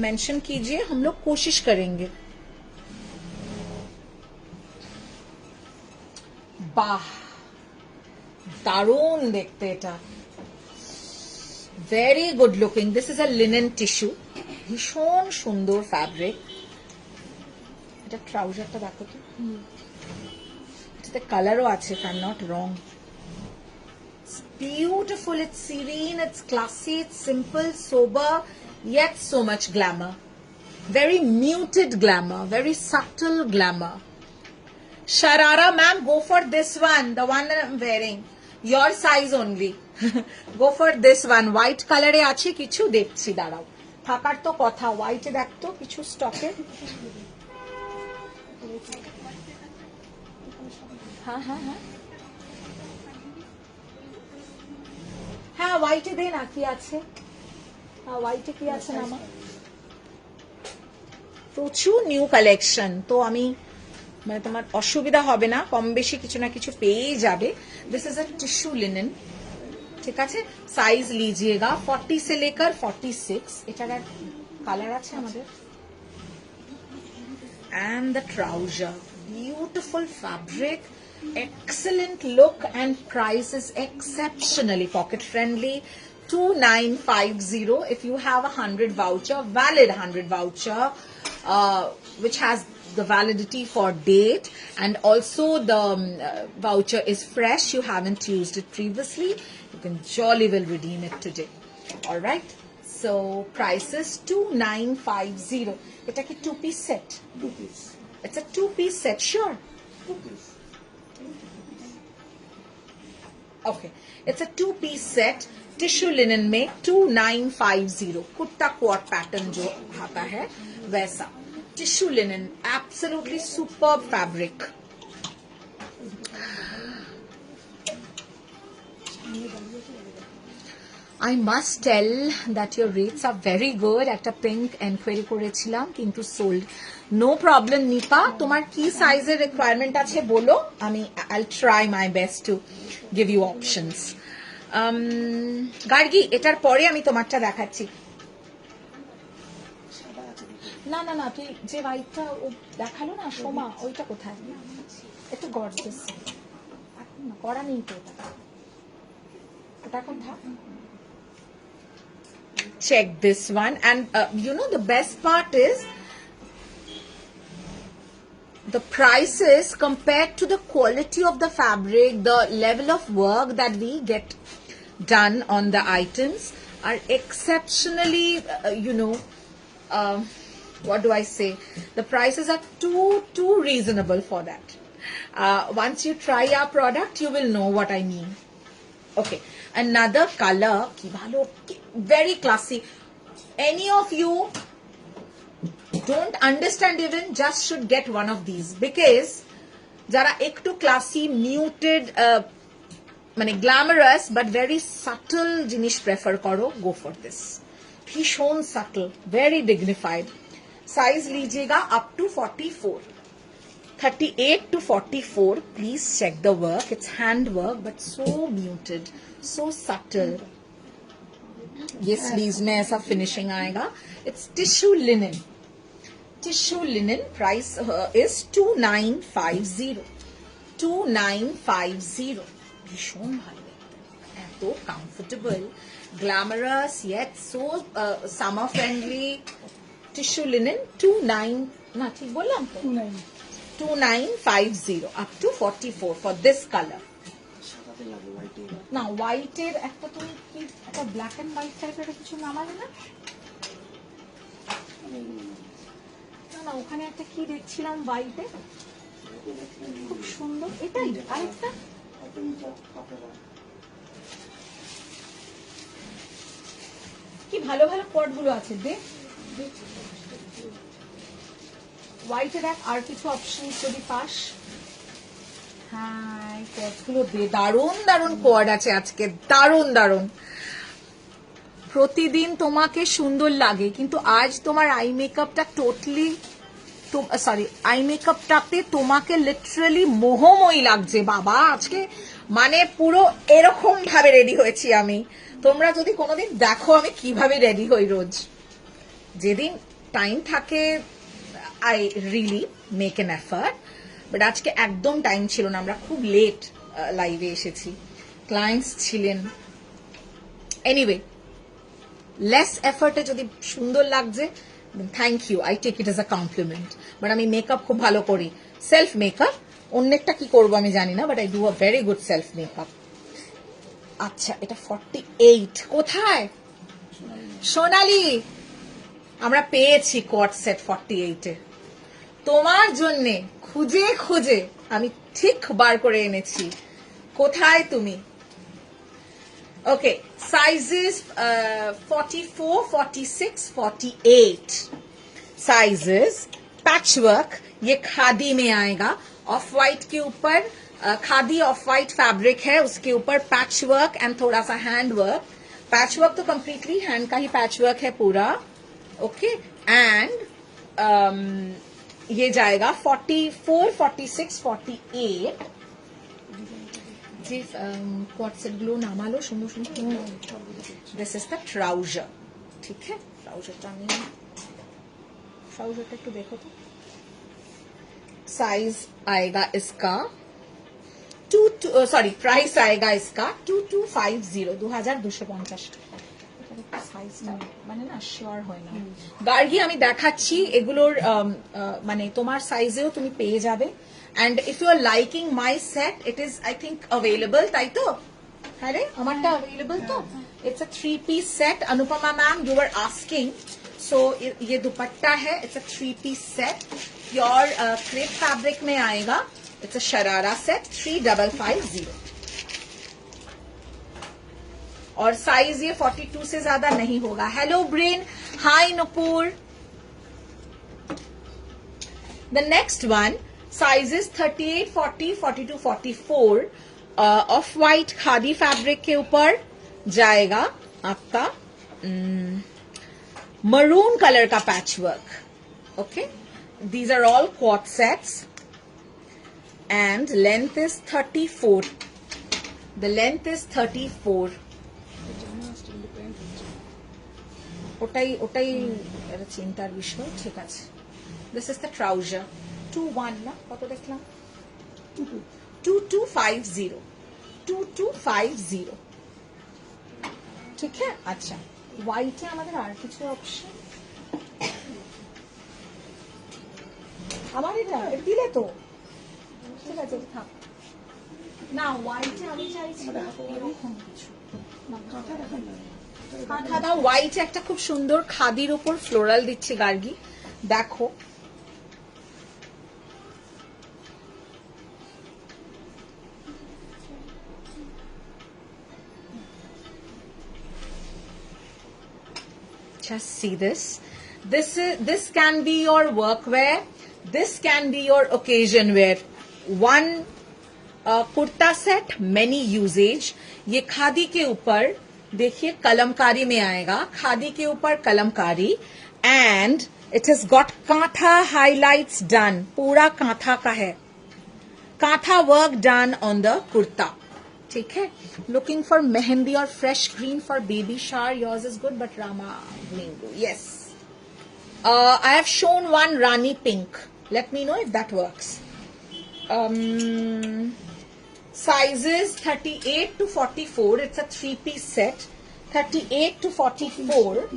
मेंशन कीजिए, हम लोग कोशिश करेंगे। বাহ দারুণ দেখতে এটা, very good looking. This is a linen tissue, ভীষণ সুন্দর ফ্যাব্রিক। এটা ট্রাউজারটা দেখো তো, এটাতে কালারও আছে if I am not wrong. Beautiful, it's serene, it's classy, it's simple, sober, yet so much glamour. Very muted glamour, very subtle glamour. Sharara ma'am, go for this one, the one that I'm wearing. Your size only. Go for this one. White color এ আছে কিছু, দেখছি দাঁড়াও। থাকার তো কথা, হোয়াইটে দেখতো কিছু স্টকে। হ্যাঁ হ্যাঁ হ্যাঁ হ্যাঁ হোয়াইটে দে না, কি আছে? হ্যাঁ হোয়াইটে কি আছে না আমার? প্রচুর নিউ কালেকশন, তো আমি মানে তোমার অসুবিধা হবে না, কম বেশি কিছু না কিছু পেয়েই যাবে। This is a tissue linen, ঠিক আছে। সাইজ लीजिएगा 40 से लेकर 46। এটার কালার আছে আমাদের। And the trouser, beautiful fabric, excellent look, and price is exceptionally pocket friendly, 2950. If you have a 100 voucher, valid 100 voucher, which has the validity for date, and also the voucher is fresh, you haven't used it previously, you can jolly well redeem it today. All right, so price is 2950. It's like a 2-piece set. 2 piece It's a 2-piece set, sure. 2 piece okay it's a 2-piece set tissue linen में 2950 kurta quad pattern जो आता है वैसा tissue linen absolutely superb fabric I must tell that your rates are very good. একটা pink enquiry করেছিলাম কিন্তু sold no problem Nipa তোমার কি সাইজের রিকোয়ারমেন্ট আছে বলো আমি I'll try my best to give you options. Gargi এটার পরে আমি তোমারটা দেখাচ্ছি সাদা আছে দেখি। না না না তুই যে হোয়াইটটা ও দেখালো না সোমা ওইটা কোথায় একটু গর্জিয়াস এখন না করা নেই তো ওটা ওটা এখন থাক check this one and you know the best part is the prices compared to the quality of the fabric the level of work that we get done on the items are exceptionally what do I say the prices are too reasonable for that once you try our product you will know what I mean okay another color ki bhalo very classy any of you don't understand even just should get one of these because jara ekটু classy muted মানে glamorous but very subtle জিনিস prefer karo go for this ভীষণ subtle very dignified size लीजिएगा up to 44 38 to 44 please check the work it's hand work but so muted so subtle ये sleeves में ऐसा finishing आएगा it's tissue linen price is 2950 ভীষণ ভালো এত comfortable glamorous yet so summer friendly tissue linen 29 না ঠিক বললাম তো 2950 up to 44 for this color সাদাতে যাবে হোয়াইটে না হোয়াইটের একটা তুমি কি একটা ব্ল্যাক এন্ড হোয়াইট টাইপের কিছু নামালে না না না ওখানে একটা কি দেখছিলাম হোয়াইটে খুব সুন্দর এটাই আরেকটা কি ভালো ভালো কোড গুলো আছে দেখ হোয়াইটের আর কিছু অপশন যদি পাস হ্যাঁ কোডগুলো দারুণ দারুণ কোড আছে আজকে দারুণ প্রতিদিন তোমাকে সুন্দর লাগে কিন্তু আজ তোমার আই মেকআপটা টোটালি আই মেকআপটাতে তোমাকে লিটারালি মোহময়ী লাগছে বাবা আজকে মানে পুরো এরকম ভাবে রেডি হয়েছি আমি তোমরা যদি কোনোদিন দেখো আমি কিভাবে রেডি হই রোজ যেদিন টাইম থাকে I really make an effort but আজকে একদম টাইম ছিল না আমরা খুব লেট লাইভে এসেছি ক্লায়েন্টস ছিলেন এনিওয়ে লেস এফর্টে যদি সুন্দর লাগছে thank you I take it as a compliment but আমি মেকআপ খুব ভালো করি সেলফ মেকআপ অন্যেরটা কি করবো আমি জানি না but I do a very good self makeup আচ্ছা এটা 48 কোথায় সোনালি আমরা পেয়েছি কট সেট 48 এ তোমার জন্য খুঁজে খুঁজে আমি ঠিক বার করে এনেছি কোথায় তুমি ওকে সাইজেস 44 46 48 साइजेस पैचवर्क ये खादी में आएगा ऑफ वाइट के ऊपर खादी ऑफ वाइट फैब्रिक है उसके ऊपर पैचवर्क एंड थोड़ा सा हैंड वर्क पैचवर्क तो कंप्लीटली हैंड का ही पैचवर्क है पूरा ओके एंड ये जाएगा 44 46 48 जी कॉट सेट ग्लो नामा लो सुनो सुनो दिस इज द ट्राउजर ठीक है ट्राउजरটা আমি ट्राउजरটা একটু देखो तो साइज आएगा इसका प्राइस आएगा इसका 2250 2250 সাইজটা মানে না শিওর হয় না গার্গি আমি দেখাচ্ছি এগুলোর মানে তোমার সাইজেও তুমি পেয়ে যাবে and if you are liking my set it is I think available তাই তো হ্যাঁ রে আমারটা available তো it's a 3-piece set Anupama ma'am you were asking so ये दुपट्टा है it's a 3-piece set pure crepe fabric में आएगा it's a शरारा set 3550 और साइज ये 42 से ज्यादा नहीं होगा. Hello brain, hi Nupur. The next one, sizes 38, 40, 42, 44 of white khadi fabric के ऊपर जाएगा आपका मरून कलर का patch work. Okay, these are all quad sets and length is 34. The length is 34. ওটাই একটা চিন্তার বিষয়. ঠিক আছে, this is the trouser. 21 না, কত দেখলাম? 2250. 2250. ঠিক আছে. আচ্ছা, হোয়াইটে আমাদের আর কিছু অপশন আমার এটা দিলে তো ঠিক আছে, এটা থাক না. হোয়াইটে আমি চাইছি এরকম কিছু কাঁথা দাও. হোয়াইটে একটা খুব সুন্দর খাদির উপর ফ্লোরাল দিচ্ছে গার্গি, দেখো. Just see this. This can be your workwear. This can be your occasion wear. One kurta set, many usage. ये खादी के ऊपर देखिए कलमकारी में आएगा. खादी के ऊपर Kalamkari and it has got kantha highlights done. पूरा कांथा का है. Kantha work done on the kurta. ठीक है. Looking for mehendi or fresh green for baby shower. Yours is good, but Rama green. Yes. I have shown one Rani pink. Let me know if that works. Sizes 38 to 44. It's a 3-piece set. 38 to 44.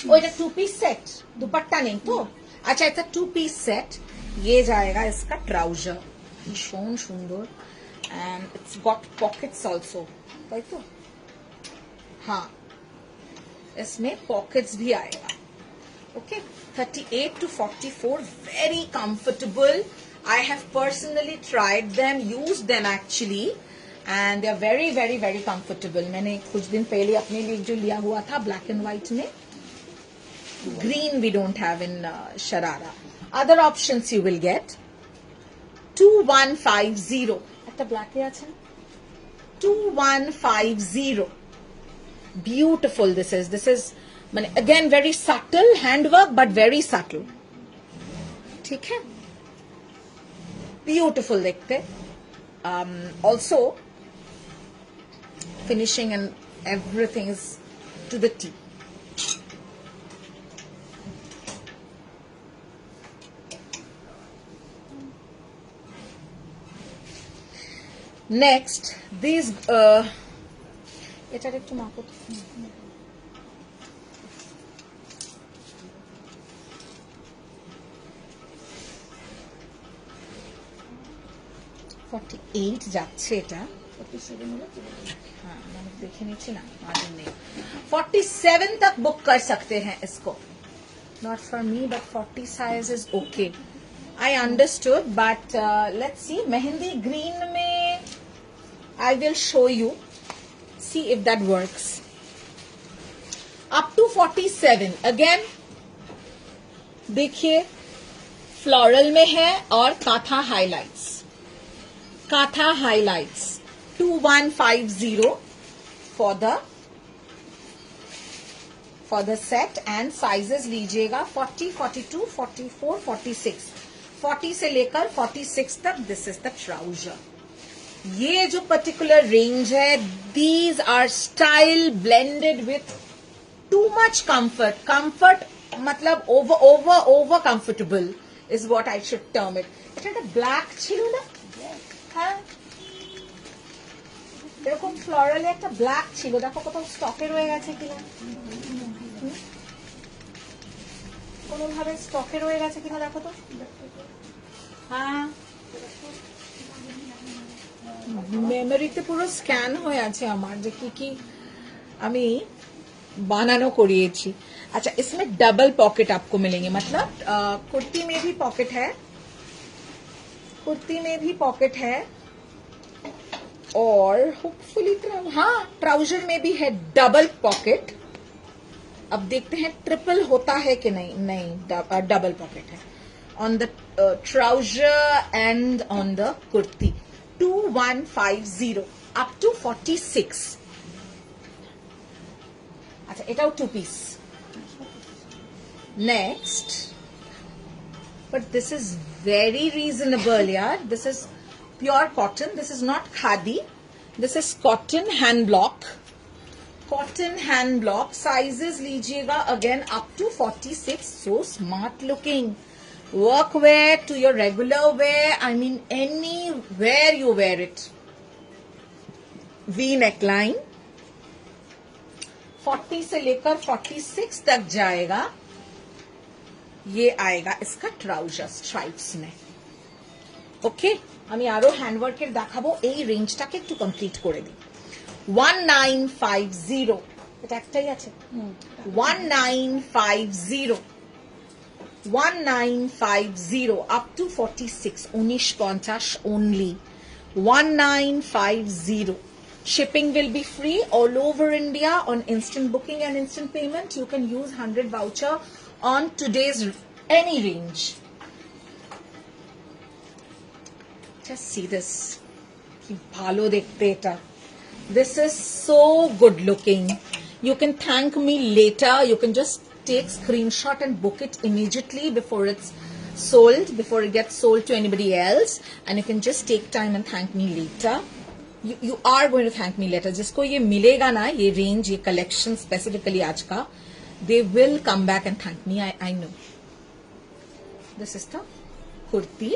Oh, it's a 2-piece set. दुपट्टा नहीं तो. अच्छा, it's a 2-piece set. ये जाएगा इसका trouser. भीषण सुंदर. And it's got pockets also. ताई तो. हाँ. इसमें pockets भी आएगा. Okay. 38 to 44. Very comfortable. I have personally tried them, used them actually, and they are very, very, very comfortable. मैंने कुछ दिन पहले अपने लिए जो लिया हुआ था black and white में. Green we don't have in Sharara. Other options you will get. 2150. একটা black এ আছে. 2150. Beautiful this is. This is again very subtle handwork but very subtle. ठीक है. Beautiful देखते. Also finishing and everything is to the T. Next, these এটার একটু মাপো. 48 যাচ্ছে এটা. 47 मैंने देखे नीचे ना मालूम नहीं. 47 तक बुक कर सकते हैं इसको. Not for me, but 40 size is okay. I understood, but let's see. Mehndi green में I will show you. See if that works. Up to 47. Again, देखिए floral में है और काथा highlights. Katha highlights. 2150 for the set and sizes लीजिएगा 40, 42, 44, 46. 40 से लेकर 46 तक. This is the trouser. ये जो particular range है, these are style blended with too much comfort. Comfort मतलब over comfortable is what I should term it. এটা একটা black ছিল না? হ্যাঁ, এরকম ফ্লোরাল একটা ব্ল্যাক ছিল. দেখো কোথাও স্টকে রয়ে গেছে কিনা, কোনোভাবে স্টকে রয়ে গেছে কিনা দেখো তো. হ্যাঁ, মেমোরিতে পুরো স্ক্যান হয়ে আছে আমার যে কি কি আমি বানানো করিয়েছি. अच्छा, इसमें डबल पॉकेट आपको मिलेंगे. मतलब कुर्ती में भी पॉकेट है, कुर्ती में भी पॉकेट है. और होपफुली हाँ ट्राउजर में भी है डबल पॉकेट। अब देखते हैं ट्रिपल होता है कि नहीं। नहीं, डबल पॉकेट है on the trouser and on the kurti. 2150 up to 46। अच्छा एटाও 2 piece. Next, but this is very reasonable yaar. This is pure cotton. This is not khadi. This is cotton hand block. Cotton hand block. Sizes लीजिएगा again up to 46. So smart looking. Work wear to your regular wear. I mean anywhere you wear it. V neckline. 40 से लेकर 46 तक जाएगा। ये आएगा इसका ट्राउজার stripes में। ওকে, আমি আরো হ্যান্ডওয়ার্কের দেখাবো, এই রেঞ্জটাকে একটু কমপ্লিট করে দিই। 1950 এটা একটাই আছে। 1950 1950 up to 46 1950 only। 1950 shipping will be free all over India on instant booking and instant payment। You can use 100 voucher on today's any range। Just see this, ki bhalo dekhte eta। This is so good looking। You can thank me later। You can just take screenshot and book it immediately before it's sold, before it gets sold to anybody else, and you can just take time and thank me later। You are going to thank me later। जिसको ये मिलेगा ना, ये range, ये collection specifically आज का, they will come back and thank me। I know। This is the kurti।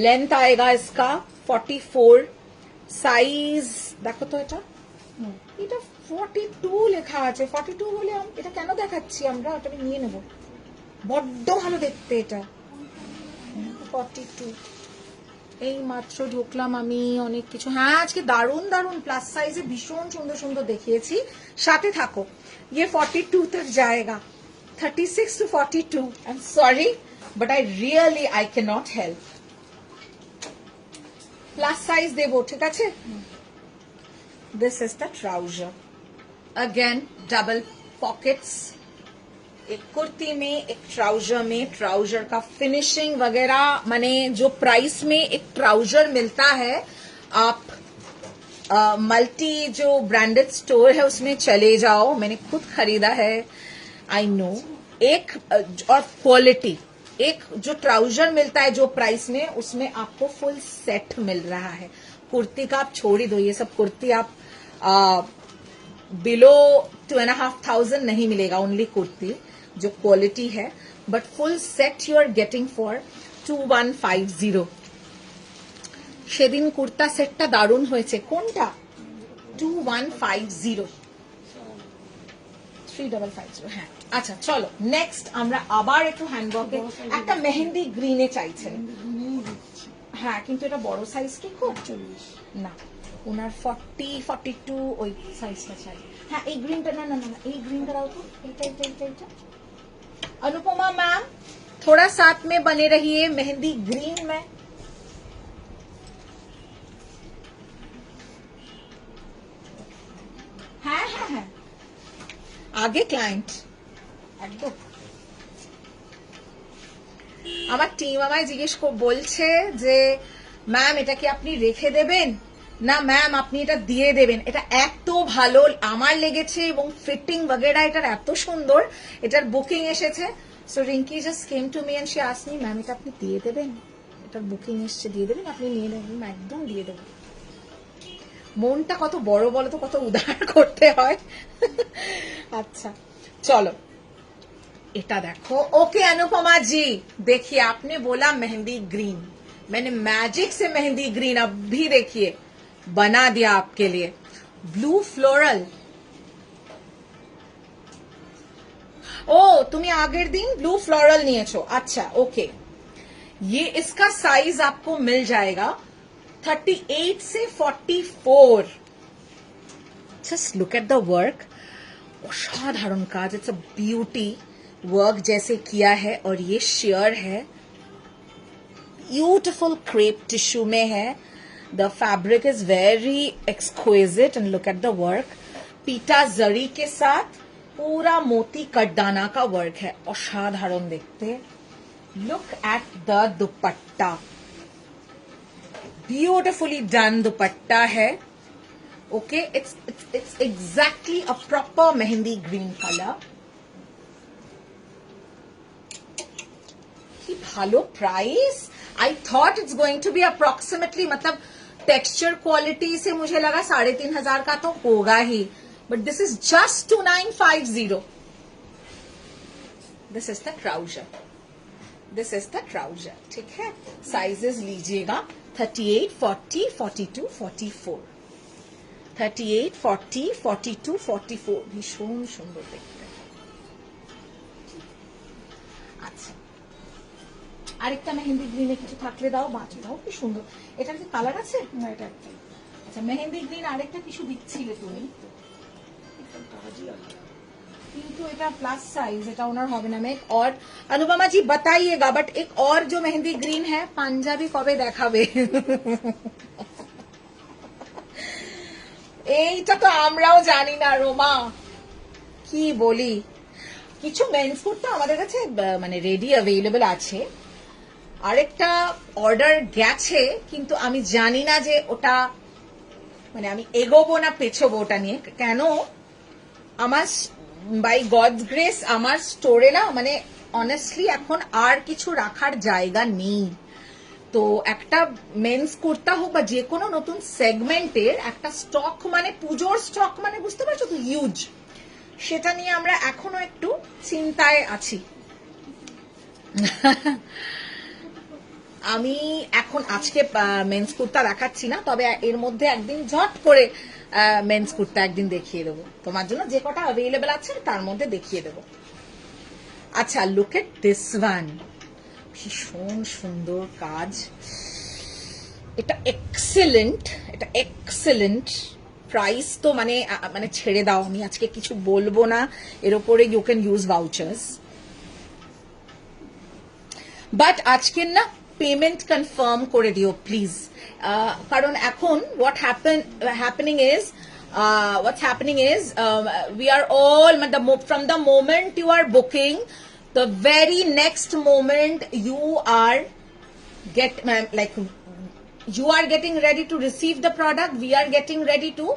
Length आएगा इसका 44। সাইজ দেখো তো, এটা 42 লেখা আছে। 42 হলে এটা কেন দেখাচ্ছি আমরা, ওটা আমি নিয়ে নেব। বড্ড ভালো দেখতে এটা। 42 এই মাত্র ঢুকলাম আমি অনেক কিছু। হ্যাঁ আজকে দারুণ দারুণ প্লাস সাইজে ভীষণ সুন্দর সুন্দর দেখিয়েছি, সাথে থাকো। ये 42 तक जाएगा। 36 to 42। I'm sorry, but I cannot help। Plus size देबो, ठीक আছে। This is the trouser। Again double pockets। एक कुर्ती में एक ट्राउजर में। ट्राउजर का फिनिशिंग वगैरह, माने जो प्राइस में एक ट्राउजर मिलता है, आप मल्टी जो ब्रांडेड स्टोर है उसमें चले जाओ, मैंने खुद खरीदा है, आई नो। एक और क्वालिटी, एक जो ट्राउजर मिलता है जो प्राइस में, उसमें आपको फुल सेट मिल रहा है। कुर्ती का आप छोड़ ही दो, ये सब कुर्ती आप बिलो 2500 नहीं मिलेगा, ओनली कुर्ती जो क्वालिटी है, but full set you are getting for 2150। সেদিন কুর্তা সেটটা দারুণ হয়েছে। কোনটা? 2150 3550। হ্যাঁ আচ্ছা চলো নেক্সট আমরা আবার একটু হ্যান্ডওয়ার্কে। একটা মেহেন্দি গ্রিনে চাইছেন। হ্যাঁ কিন্তু এটা বড় সাইজ কি খুব? 40 না, ওনার 40 42 ওই সাইজটা চাই। হ্যাঁ এই গ্রিনটা, না না না এই গ্রিনটা দাও তো। এটা अनुपमा मैम थोड़ा साथ में बने रहिए मेहंदी ग्रीन में। হ্যাঁ হ্যাঁ হ্যাঁ আগে ক্লায়েন্ট একদম। আমার টিম আমায় জিজ্ঞেস বলছে যে ম্যাম এটা কি আপনি রেখে দেবেন? না ম্যাম আপনি এটা দিয়ে দেবেন। এটা এত ভালো আমার লেগেছে এবং ফিটিং वगैरह এটার এত সুন্দর, এটার বুকিং এসেছে। So Rinki just came to me and she asked me ma'am এটা আপনি দিয়ে দেবেন, এটার বুকিং এসেছে, দিয়ে দেবেন, আপনি নিয়ে নেবেন। একদম দিয়ে দেবো। মনটা কত বড় বলো তো, কত উদার করতে হয়। अच्छा चलो এটা দেখো। ओके अनुपमा जी देखिए, आपने बोला मेहंदी ग्रीन, मैंने मैजिक से मेहंदी ग्रीन अभी देखिए बना दिया आपके लिए। Blue floral. ओ तुम्हें आगे दिन ब्लू फ्लोरल নিয়েছো, अच्छा ओके। ये इसका साइज आपको मिल जाएगा 38 से 44। Just look at the work, असाधारण काज, इट्स अ ब्यूटी वर्क जैसे किया है। और ये शेयर है, ब्यूटिफुल क्रेप टिश्यू में है। The fabric is very exquisite and look at the work. पीटा जरी के साथ पूरा मोती कटदाना का वर्क है, असाधारण देखते. Look at the dupatta, beautifully done दुपट्टा है. Okay, it's exactly a proper mehendi green color. कि भालो price. I thought it's going to be approximately, मतलब टेक्सचर क्वालिटी से मुझे लगा 3,500 का तो होगा ही, but this is just 2,950. This is the trouser, this is the trouser. ठीक है, साइजेस लीजिएगा 38, 40, 42, 44. 38, 40, 42, 44. ভীষণ সুন্দর দেখতে. আচ্ছা, আরেকটা মেহেন্দি গ্রিনে কিছু থাকলে দাও, বাঁচো দাও. কি সুন্দর. এটার কি কালার আছে? না, এটা একটা. আচ্ছা, মেহেন্দি গ্রিন আরেকটা কিছু দিচ্ছিলে তুমি, কিন্তু এটা প্লাস साइज, এটা ওনার হবে না. मैं और अनुपमा जी बताइएगा, बट एक और जो मेहंदी ग्रीन है পাঞ্জাবি কবে দেখাবে? এইটা তো আমরাও জানি না রোমা, কি বলি. কিছু মেন্স কুর্তা আমাদের কাছে মানে রেডি অ্যাভেলেবল আছে, আরেকটা অর্ডার গেছে, কিন্তু আমি জানি না যে ওটা মানে আমি এগোবো না পেছোবো ওটা নিয়ে. কেন, আমার বাই গডস গ্রেস আমার স্টোরে না মানে অনেস্টলি এখন আর কিছু রাখার জায়গা নেই. তো একটা মেন্স কুর্তা হোক বা যে কোনো নতুন সেগমেন্টের একটা স্টক মানে পুজোর স্টক মানে বুঝতে পারছো তো, হিউজ. সেটা নিয়ে আমরা এখনো একটু চিন্তায় আছি. আমি এখন আজকে মেন্স কুর্তা দেখাচ্ছি না, তবে এর মধ্যে একদিন ঝট করে মেন্স কুর্তা একদিন দেখিয়ে দেবো তোমার জন্য, যে কটা অ্যাভেলেবল আছে তার মধ্যে দেখিয়ে দেবো. আচ্ছা, লুক এট দিস ওয়ান, ভীষণ সুন্দর কাজ. এটা এক্সেলেন্ট, এটা এক্সেলেন্ট. প্রাইস তো মানে মানে ছেড়ে দাও, আমি আজকে কিছু বলবো না এর উপরে. You can use vouchers, but আজকের না পেমেন্ট কনফার্ম করে দিও প্লিজ. কারণ এখন what's happening is we are all from the moment you are booking, the very next moment you are you are getting ready to receive the product, we are getting ready to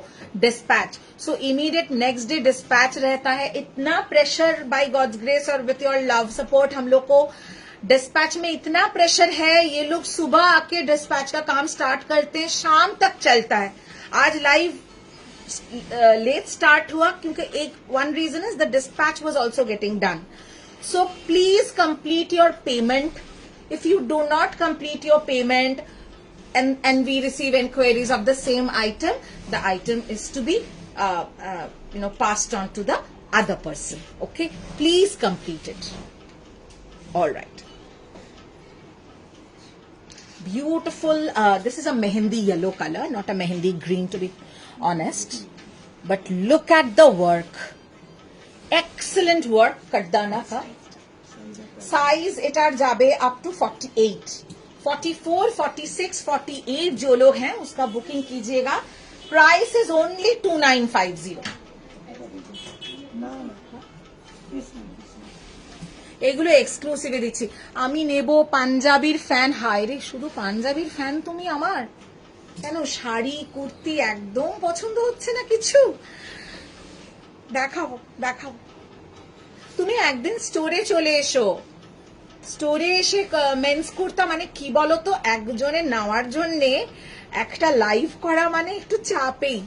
dispatch. So immediate next day dispatch रहता है. इतना pressure by God's grace और with your love support हम लोग को dispatch में इतना pressure है. ये लोग सुबह आके डिस्पैच का काम स्टार्ट करते हैं, शाम तक चलता है. आज लाइव लेट स्टार्ट हुआ क्योंकि one reason is the dispatch was also getting done. So please complete your payment. If you do not complete your payment and we receive inquiries of the same item, the item is to be passed on to the other person. Okay, please complete it. All right. Beautiful. This is a mehendi yellow color, not a mehendi green to be honest. But look at the work. Excellent work. Kardana ka. Size etar jabe up to 48. 44, 46, 48 जो लोग हैं उसका booking कीजिएगा. Price is only 2,950. এগুলো এক্সক্লুসিভে দিচ্ছি. আমি নেব পাঞ্জাবির ফ্যান. হায় রে, শুধু পাঞ্জাবির ফ্যান তুমি আমার? কেন, শাড়ি কুর্তি একদম পছন্দ হচ্ছে না কিছু? দেখাবো দেখাবো. তুমি একদিন স্টোরে চলে এসো. স্টোরে এসে মেন্স কুর্তা মানে কি বলো তো, একজনের নেওয়ার জন্যে একটা লাইভ করা মানে একটু চাপেই.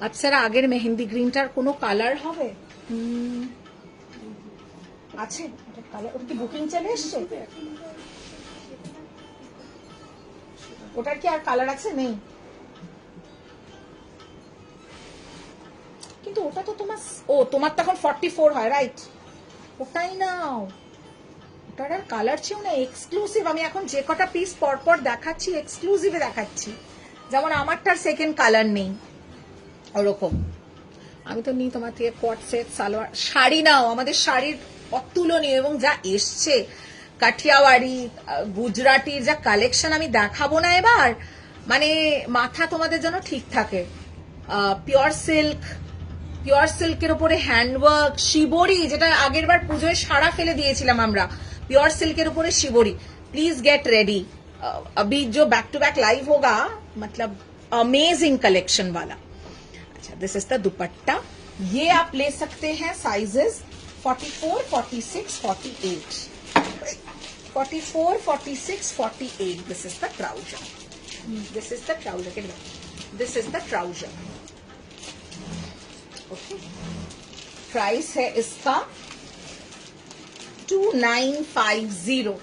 আচ্ছা, আগের মেহেন্দি গ্রিনটার কোনো কালার হবে? আছে কালার? ওটা কি বুকিং চলে এসছে? ওটার কি আর কালার আছে? নেই. কিন্তু ওটা তো তোমার তখন 44 হয়, রাইট? ওটাই নাও. ওটার আর কালার ছিল না. এক্সক্লুসিভ. আমি এখন যে কটা পিস পরপর দেখাচ্ছি এক্সক্লুসিভে দেখাচ্ছি. যেমন আমারটার সেকেন্ড কালার নেই, ওরকম. আমি তো নিই তোমার থেকে কোট সেট সালোয়ার. শাড়ি নাও, আমাদের শাড়ির অতুলনীয়, এবং যা এসছে কাঠিয়াওয়াড়ি গুজরাটির যা কালেকশন আমি দেখাবো না এবার, মানে মাথা তোমাদের জন্য ঠিক থাকে। পিওর সিল্কের উপরে হ্যান্ডওয়ার্ক, শিবরি, যেটা আগের বার পুজোয় সারা ফেলে দিয়েছিলাম আমরা, प्योर सिल्क के ऊपर शिवोरी। प्लीज गेट रेडी, अभी जो बैक टू बैक लाइव होगा, मतलब अमेजिंग कलेक्शन वाला। अच्छा, दिस इज द दुपट्टा। ये आप ले सकते हैं sizes 44, 46, 48, 44, 46, 48। This is the trouser, this is the trouser, this is the trouser. Okay, price है इसका 2950,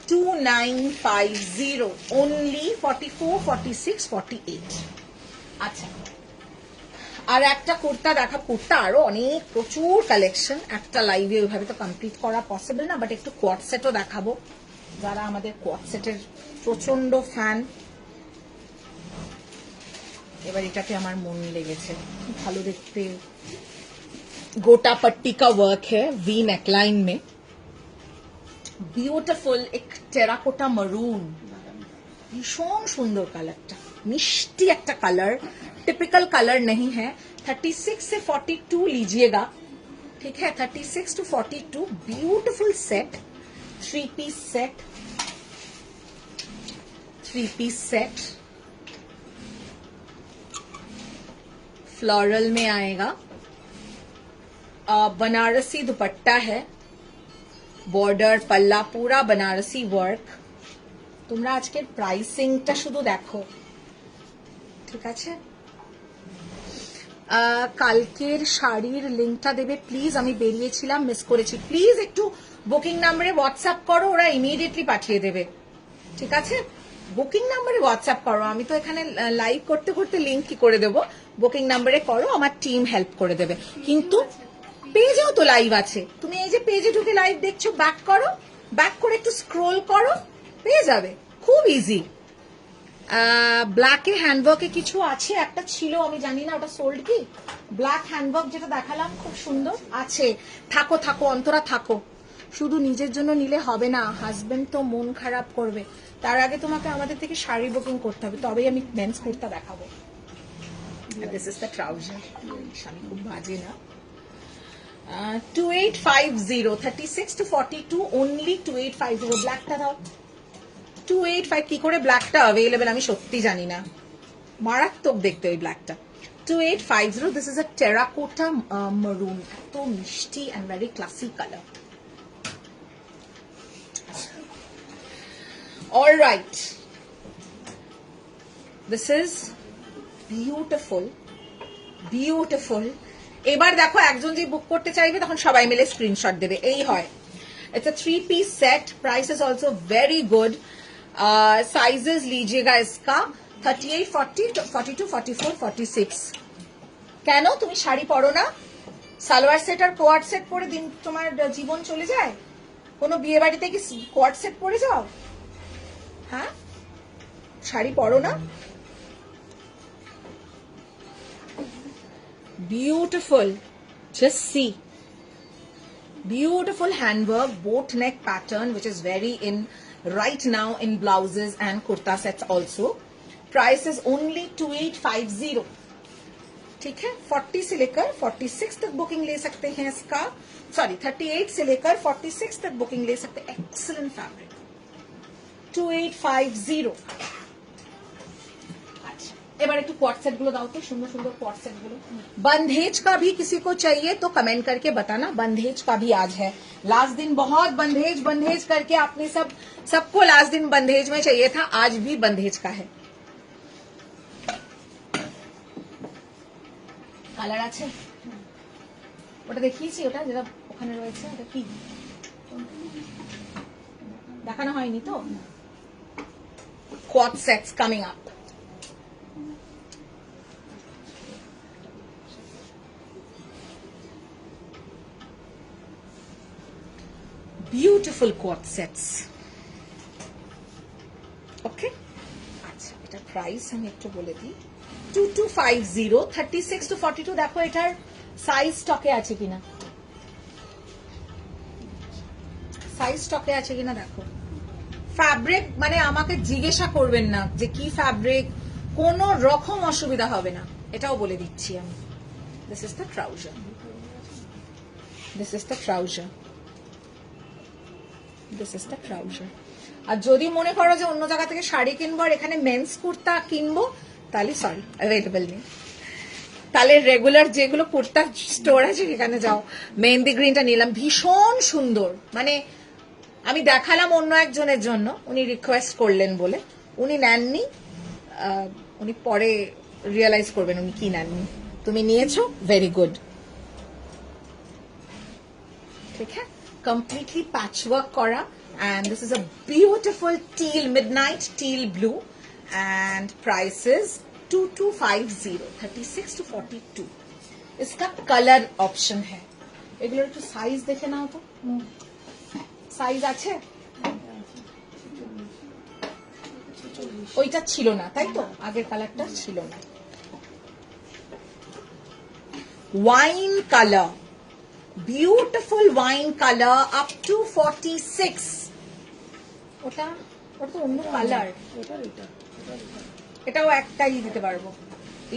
2950 ओनली 44, 46, 48। আচ্ছা, আর একটা কুর্তা দেখা, কুর্তা আরো অনেক প্রচুর কালেকশন, একটা লাইভে ওইভাবে তো কমপ্লিট করা পসিবল না, বাট একটু কোয়াড সেটও দেখাবো যারা আমাদের কোয়াড সেটের প্রচন্ড ফ্যান। এবার এটাতে আমার মন লেগেছে, খুব ভালো দেখতে, गोटा पट्टी का वर्क है वी नेकलाइन में, ब्यूटिफुल एक टेराकोटा मरून, भीषण सुंदर कलरটা, मिष्टी একটা कलर, टिपिकल कलर नहीं है। 36 से 42 लीजिएगा, ठीक है, 36 to 42, beautiful set, 3 piece set, 3 piece set, floral में आएगा, बनारसी दुपट्टा है, बॉर्डर पल्ला पूरा बनारसी वर्क। তোমরা আজকের প্রাইসিংটা শুধু দেখো, ঠিক আছে। কালকের শাড়ির লিংকটা দেবে প্লিজ, আমি বেরিয়েছিলাম, মিস করেছি। প্লিজ একটু বুকিং নাম্বারে হোয়াটসঅ্যাপ করো, ওরা ইমিডিয়েটলি পাঠিয়ে দেবে, ঠিক আছে। বুকিং নাম্বারে হোয়াটসঅ্যাপ করো, আমি তো এখানে লাইভ করতে করতে লিংক কি করে দেবো, বুকিং নাম্বারে করো, আমার টিম হেল্প করে দেবে। কিন্তু পেজেও তো লাইভ আছে, তুমি এই যে পেজে ঢুকে লাইভ দেখছো, ব্যাক করো, ব্যাক করে একটু স্ক্রোল করো, পেয়ে যাবে, খুব ইজি। ব্ল্যাকে হ্যান্ডওয়ার্কে কিছু আছে, একটা ছিল আমি জানি না ওটা সোল্ড কি, ব্ল্যাক হ্যান্ডওয়ার্ক যেটা দেখালাম খুব সুন্দর আছে। থাকো থাকো অন্তরা থাকো, শুধু নিজের জন্য নিলে হবে না, হাজবেন্ড তো মন খারাপ করবে। তার আগে তোমাকে আমাদের থেকে শাড়ি বুকিং করতে হবে, তবেই আমি মেন্স কুর্তা দেখাবো। দিস ইজ দ্য ট্রাউজার, আমি খুব বাজে না। 2850, 36 to 42 only 2850। ব্ল্যাকটা দাও, 285 কি করে ব্ল্যাকটা অ্যাভেলেবল আমি সত্যি জানি না, মারাত্মক দেখতে ওই ব্ল্যাকটা। 2850, দিস ইজ আ টেরাকোটা মারুন, এত মিষ্টি and very classy colour. Alright, this is beautiful, beautiful. এবার দেখো, একজন যে বুক করতে চাইবে তখন সবাই মিলে স্ক্রিনশট দেবে, এই হয়। It's a 3 piece set, price is also very good. Sizes लीजिएगा इसका 38, 40, 42, 44, 46। কেন তুমি শাড়ি পরো না? সালোয়ার সেট আর কোয়াড সেট পরে দিন তোমার জীবন চলে যায়? কোনো বিয়ে বাড়িতে কি কোয়াড সেট পরে যাও? হ্যাঁ, শাড়ি পরো না? Beautiful, just see, beautiful handwork, boat neck pattern, which is very in right now in blouses and kurta sets also. Price is only 2850, ठीक है। 40 से लेकर 46 तक बुकिंग ले सकते हैं इसका, सॉरी 38 से लेकर 46 तक बुकिंग ले सकते हैं। Excellent fabric, 2850। এবার একটু কোয়াড সেট গুলো দাও তো, সুন্দর সুন্দর কোয়াড সেট গুলো। बंधेज का भी किसी को चाहिए तो कमेंट करके बताना, बंधेज का भी आज है लास्ट दिन। बहुत बंधेज बंधेज करके आपने सबको लास्ट दिन बंधेज में चाहिए था, आज भी बंधेज का है। কালার আছে, ওটা দেখিয়েছি, ওটা যেটা ওখানে রয়েছে, ওটা কি দেখানো হয়নি তো। Quad sets coming up. Beautiful quad sets, okay। আচ্ছা, এটা প্রাইস আমি একটু বলে দিই, 2250, 36 to 42। দেখো এটার সাইজ স্টকে আছে কিনা, সাইজ স্টকে আছে কিনা দেখো। ফ্যাব্রিক মানে আমাকে জিজ্ঞাসা করবেন না যে কি ফ্যাব্রিক, কোনো রকম অসুবিধা হবে না, এটাও বলে দিচ্ছি আমি। This is the trouser, this is the trouser, this is the trouser. আর যদি মনে করো যে অন্য জায়গা থেকে শাড়ি কিনবো আর এখানে মেন্স কুর্তা কিনবো, তাহলে সরি অ্যাভেলেবেল নেই। তাহলে রেগুলার যেগুলো কুর্তা স্টোর আছে সেখানে যাও। মেহেন্দি গ্রিনটা নিলাম, ভীষণ সুন্দর। মানে আমি দেখালাম অন্য একজনের জন্য, উনি রিকোয়েস্ট করলেন বলে, উনি নেননি, উনি পরে রিয়েলাইজ করবেন উনি কি নেননি। তুমি নিয়েছো, ভেরি গুড। ঠিক আছে, কমপ্লিটলি প্যাচওয়ার্ক করা, and this is a beautiful teal, midnight teal blue, and price is 2250, 36 to 42। इसका कलर ऑप्शन है। এগুলোর একটু সাইজ দেখে নাও তো, সাইজ আছে? ওইটা ছিল না তাই তো, আগের কালারটা ছিল না। Wine colour, beautiful wine colour, up to 46। ওটা ওটা তো অন্য কালার, এটাও একটাই দিতে পারবো।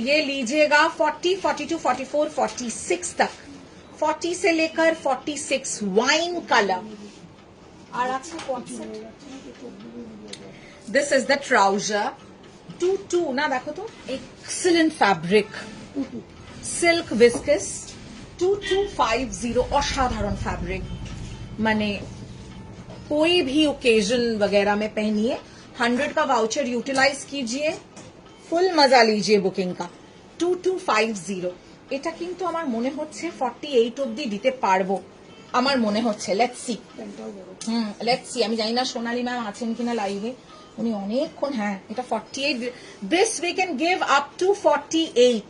ये लीजिएगा 40, 42, 44, 46 तक, 40 से लेकर 46 वाइन कलर। और अच्छा कौन सा? This is the trouser, 22 ना, देखो तो excellent fabric, silk viscous, 2250, असाधारण फैब्रिक। माने कोई भी ओकेजन वगैरह में पहनिए, 100 का वाउचर यूटिलाइज कीजिए, ফুল মজা লিজিয়ে বুকিং কা। 2250। এটা কিন্তু আমার মনে হচ্ছে 48 অবধি দিতে পারবো, আমার মনে হচ্ছে। Let's see, let's see. আমি জানি না সোনালী ম্যাম আছেন কিনা লাইভে, উনি অনেকক্ষণ, হ্যাঁ এটা 48। This we can give up to 48,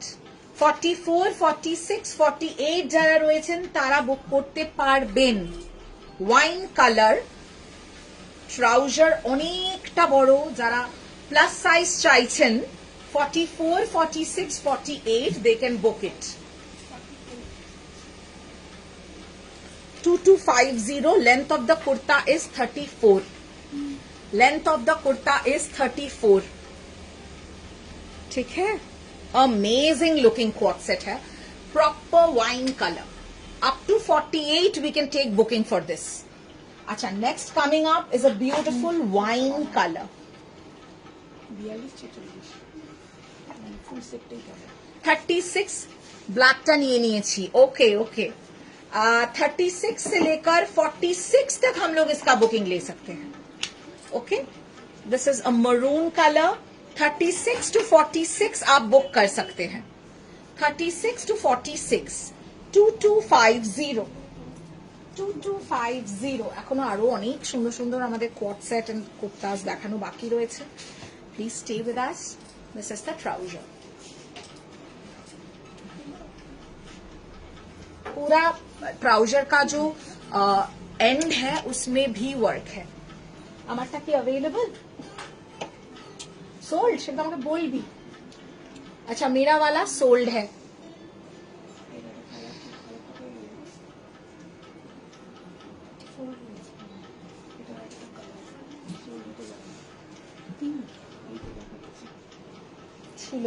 44, 46, 48 যারা রয়েছেন তারা বুক করতে পারবেন। ওয়াইন কালার ট্রাউজার, অনেকটা বড়, যারা প্লাস সাইজ চাইছেন 44, 46, 48, they can book it. 2250, length of the kurta is 34. Length of the kurta is 34. ठीक है, amazing looking quad set है, proper wine color. Up to 48 we can take booking for this. अच्छा, next coming up is a beautiful wine color. 36 ब्लैकটা নিয়ে নিয়েছি। Okay okay, 36 से लेकर 46 तक हम लोग इसका बुकिंग ले सकते हैं। Okay, this is a maroon colour, 36 to 46 आप बुक कर सकते हैं। 36 टू 46, 2250, 2250। এখনো আরো অনেক সুন্দর সুন্দর আমাদের কোট সেট এন্ড কুর্তাস দেখানো বাকি রয়েছে। Please stay with us. This is the trouser. पूरा ट्राउजर का जो एंड है उसमें भी वर्क है। আমারটা কি अवेलेबल? सोल्ड? সেটা আমাকে বলবি। अच्छा, मेरा वाला सोल्ड है। ছিল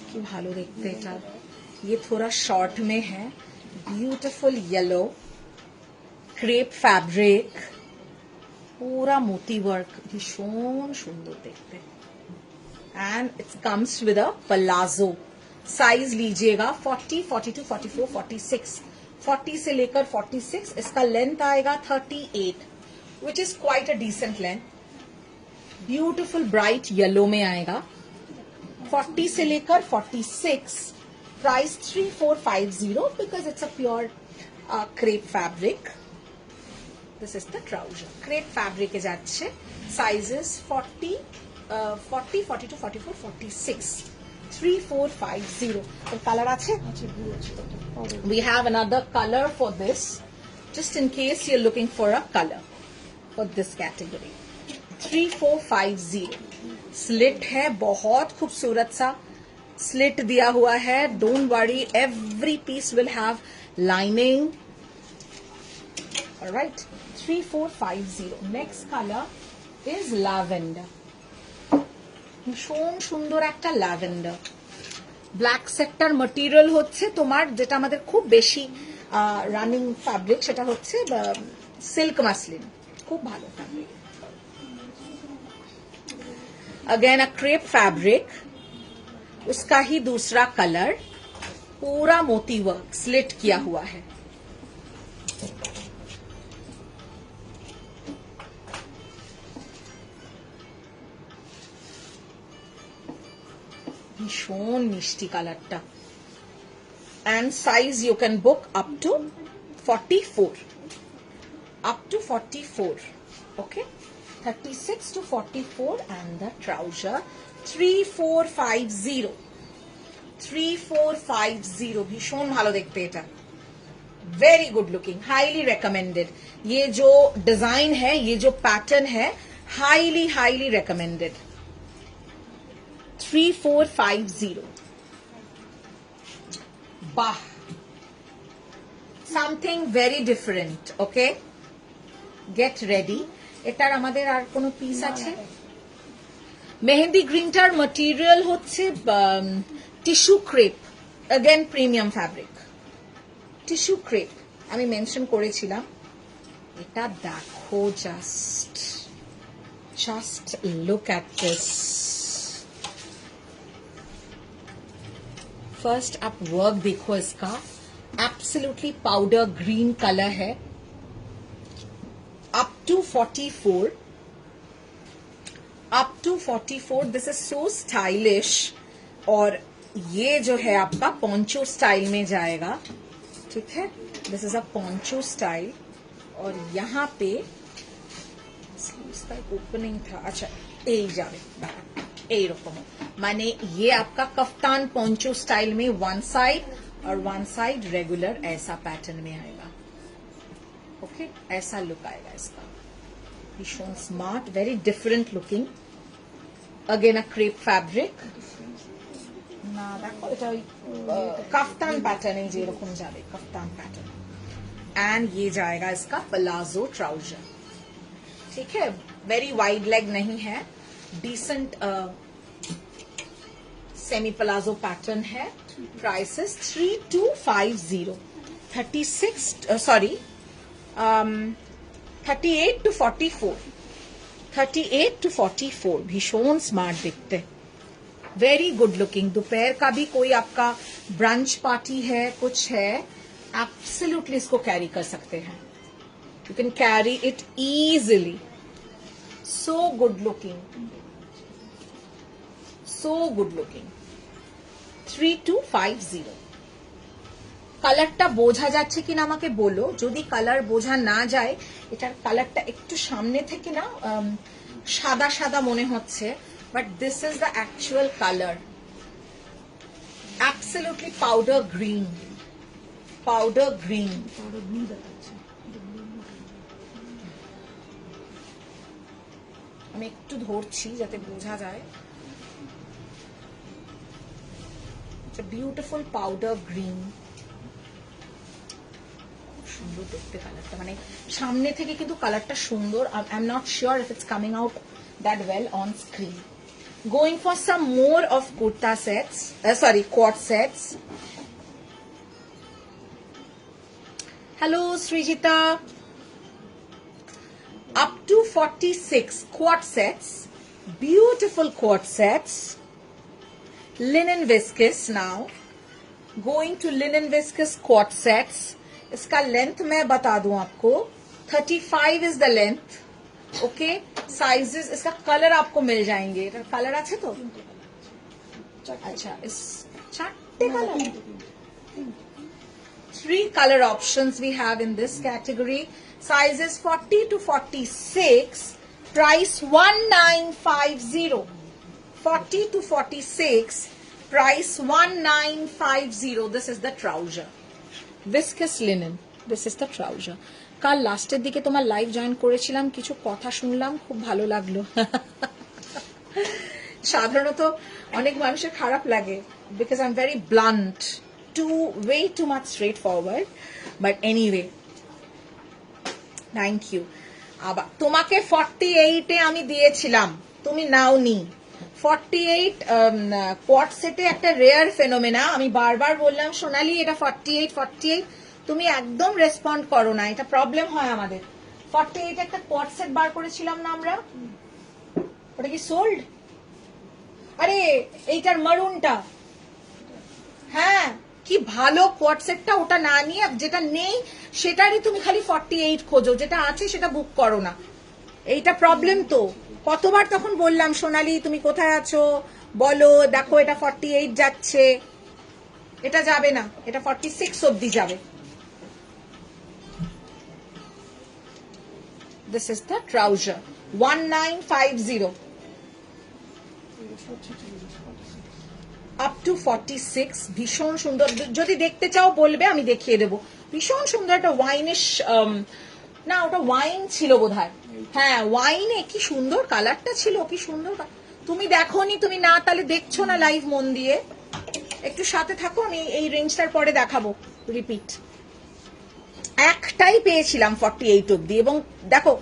কি ভালো দেখতে এটা। ये थोड़ा शॉर्ट में है, ब्यूटीफुल येलो क्रेप फैब्रिक, पूरा मोती वर्क, भीषण सुंदर देखते। And it comes with a palazzo. Size लीजिएगा 40, 42, 44, 46, 40 से लेकर 46। इसका लेंथ आएगा 38, which is quite a decent length. Beautiful bright yellow में आएगा। 40 से लेकर 46, price 3450, because it's a pure crepe fabric. This is the trouser, crepe fabric के जाच्छे। साइजेस 40, 40, 42, 44, 46, 3450। तो कलर आछे, we have another color for this, just in case you're looking for a color for this category। 3450। Slit है, बहुत खूबसूरत सा slit दिया हुआ है। Don't worry, every piece will have lining. alright, 3450. Next color is lavender. ভীষণ সুন্দর একটা ল্যাভেন্ডার। ব্ল্যাক সেক্টর ম্যাটেরিয়াল হচ্ছে তোমার, যেটা আমাদের খুব বেশি রানিং ফ্যাব্রিক, সেটা হচ্ছে সিল্ক মাসলিন, খুব ভালো fabric. Again a crepe fabric, उसका ही दूसरा कलर, पूरा मोती वर्क स्लिट किया हुआ है। ভীষণ মিষ্টি কালারটা। and size you can book up to 44, up to 44, okay, 36 to 44, and the trouser 3450, 3450, ভীষণ ভালো দেখতে এটা, very good looking, highly recommended. ये जो डिजाइन है, ये जो पैटर्न है, हाईली हाईली रिकमेंडेड। 3450, বাহ, something very different. Okay, get ready. এটার আমাদের আর কোনো পিস আছে? মেহেন্দি গ্রিনটার ম্যাটেরিয়াল হচ্ছে tissue crepe, again premium fabric, tissue crepe আমি মেনশন করেছিলাম। এটা দেখো, just look at this. First आप वर्क देखो इसका, एब्सोल्युटली पाउडर ग्रीन कलर है, up to 44, up to 44। This is so stylish, और ये जो है आपका पोंचो स्टाइल में जाएगा, ठीक है, this is a poncho style. और यहाँ पे इसका ओपनिंग था, अच्छा এই যাবে এইরকম, মানে ये आपका कफ्तान पोंचो स्टाइल में वन साइड और वन साइड रेगुलर ऐसा पैटर्न में आएगा। ओके, ऐसा लुक आएगा इसका, भीषण smart, very different looking. Again a crepe fabric, না দেখো এটা कफ्तान पैटर्न है, যেরকম যাবে कफ्तान पैटर्न। एंड ये जाएगा इसका प्लाजो ट्राउजर, ठीक है, वेरी वाइड लेग नहीं है, डिसेंट सेमी प्लाजो पैटर्न है। प्राइसेस 3250, 36 सॉरी 38 to 44, 38 to 44, भीषण स्मार्ट दिखते, वेरी गुड लुकिंग। दोपहर का भी कोई आपका ब्रंच पार्टी है, कुछ है, एब्सोल्युटली इसको कैरी कर सकते हैं, you can carry it easily. So good looking, so good looking. 3250। কালারটা বোঝা যাচ্ছে কিনা আমাকে বলো, যদি কালার বোঝা না যায়, এটার কালারটা একটু সামনে থেকে না সাদা সাদা মনে হচ্ছে, but this is the actual colour, absolutely powder green, powder green. আমি একটু ধরছি যাতে বোঝা যায়। বিউটিফুল পাউডার গ্রিন, সুন্দর দেখতে কালারটা, মানে সামনে থেকে কিন্তু কালারটা সুন্দর। I am not sure if it's coming out that well on screen. Going for some more of kurta sets, sorry quad sets. Hello Srijita. up to 46 quad sets, beautiful quad sets, linen viscose। now going to linen viscose quad sets, इसका length मैं बता दूं आपको, 35 is the length, okay, sizes, इसका colour आपको मिल जाएंगे, colour अच्छे तो अच्छा, इस चाटे colour, 3 color options we have in this category. Sizes 40 to 46, price 1950, 40 to 46, price 1950. This is the trouser, viscose linen, this is the trouser। কাল লাস্টের দিকে তোমার লাইভ জয়েন করেছিলাম, কিছু কথা শুনলাম, খুব ভালো লাগলো। সাধারণত অনেক মানুষের খারাপ লাগে, because I'm very blunt, way too much straightforward, but anyway, thank you. আবার তোমাকে 48-এ আমি দিয়েছিলাম, তুমি নাওনি। 48 কোয়াড সেটে একটা রেয়ার ফেনোমেনা। আমি বারবার বললাম সোনালি এটা 48, তুমি একদম রেসপন্ড করো না, এটা প্রবলেম হয় আমাদের। 48 একটা কোয়াড সেট বার করেছিলাম না আমরা, ওটা কি সোল্ড? আরে এইটার মারুনটা, হ্যাঁ কি ভালো কোয়াড সেটটা, ওটা না নিয়ে যেটা নেই সেটারই তুমি খালি 48 খোঁজো, যেটা আছে সেটা বুক করো না। এইটা প্রবলেম তো। কতবার তখন বললাম সোনালি তুমি কোথায় আছো বলো, দেখো এটা 48 যাচ্ছে, এটা যাবে না, এটা 46 অবধি যাবে। This is the trouser 1950 up to 46। ভীষণ সুন্দর, যদি দেখতে চাও বলবে আমি দেখিয়ে দেবো। ভীষণ সুন্দর একটা ওয়াইনিশ, না ওটা ওয়াইন ছিল বোধহয়, হ্যাঁ ওয়াইনে কি সুন্দর কালারটা ছিল, কি সুন্দর। তুমি দেখোনি, তুমি না তাহলে দেখছো না লাইভ মন দিয়ে, একটু সাথে থাকো, আমি এই রেঞ্জটার পরে দেখাবো রিপিট। একটাই পেয়েছিলাম 48 অব্দি, এবং দেখো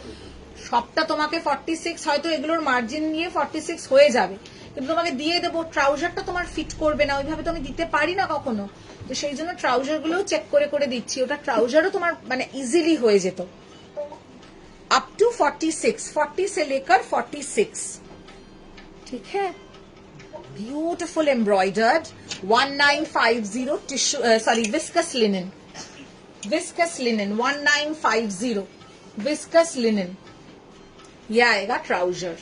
সবটা তোমাকে 46, হয়তো এগুলোর মার্জিন নিয়ে 46 হয়ে যাবে, কিন্তু তোমাকে দিয়ে দেবো। ট্রাউজারটা তোমার ফিট করবে না, ওইভাবে তো আমি দিতে পারি না কখনো, তো সেই জন্য ট্রাউজার গুলোও চেক করে করে দিচ্ছি। ওটা ট্রাউজারও তোমার মানে ইজিলি হয়ে যেত। अप टू 46, 40 से लेकर 46, ठीक है। Beautiful embroidered 1950 tissue, sorry viscose linen, 1950 viscose linen, ये आएगा trouser.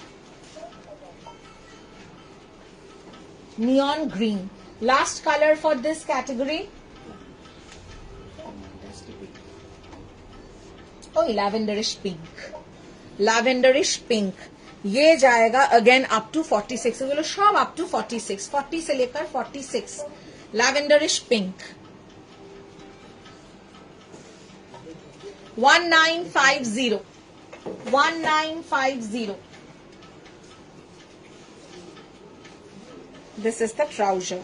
Neon green, last colour for this category. Lavenderish pink, lavenderish pink, ये जाएगा अगेन अप टू 46। बोलो सब अप टू 46, 40 से लेकर 46। Lavenderish pink 1950, 1950। This is the trouser,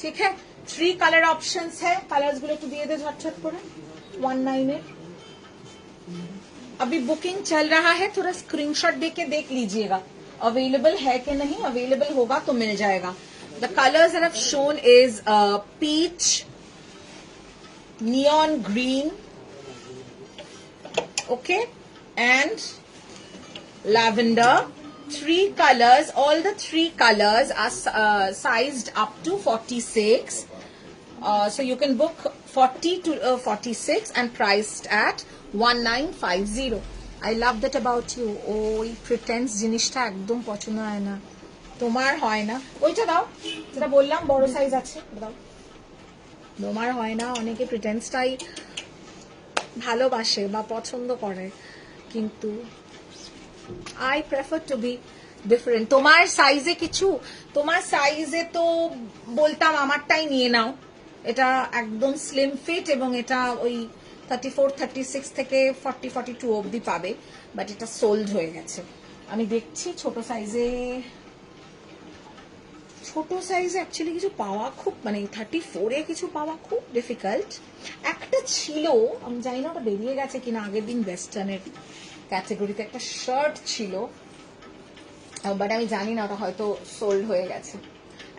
ठीक है। 3 कलर ऑप्शंस है, कलर्स गुलो एकटू दिए दे झटझट करे। 19 अभी बुकिंग चल रहा है, थोड़ा स्क्रीनशॉट देके देख लीजिएगा अवेलेबल है कि नहीं, अवेलेबल होगा तो मिल जाएगा। The colours that I have shown is peach, neon green, okay, and lavender. 3 colors, all the 3 colors are sized up to 46. So you can book 40 to 46 and priced at 1950. I love that about you. ওই pretence জিনিসটা একদম পছন্দ হয় না, তোমার হয় না। ওইটা দাও যেটা বললাম বড় সাইজ আছে, দাও। তোমার হয় না, অনেকে প্রিটেন্সটাই ভালোবাসে বা পছন্দ করে, কিন্তু I prefer to be different. তোমার সাইজে কিছু, তোমার সাইজে তো বলতাম আমারটাই নিয়ে নাও, এটা একদম স্লিম ফিট, এবং এটা ওই 34, 36 থেকে 40, 42 অবধি পাবে, বাট এটা সোল্ড হয়ে গেছে। আমি দেখছি ছোট সাইজে, ছোট সাইজে অ্যাকচুয়ালি কিছু পাওয়া খুব, মানে 34-এ কিছু পাওয়া খুব ডিফিকাল্ট। একটা ছিল, আমি জানি না ওটা বেরিয়ে গেছে কিনা, আগের দিন ওয়েস্টার্নের ক্যাটাগরিতে একটা শার্ট ছিল, বাট আমি জানি না ওটা হয়তো সোল্ড হয়ে গেছে।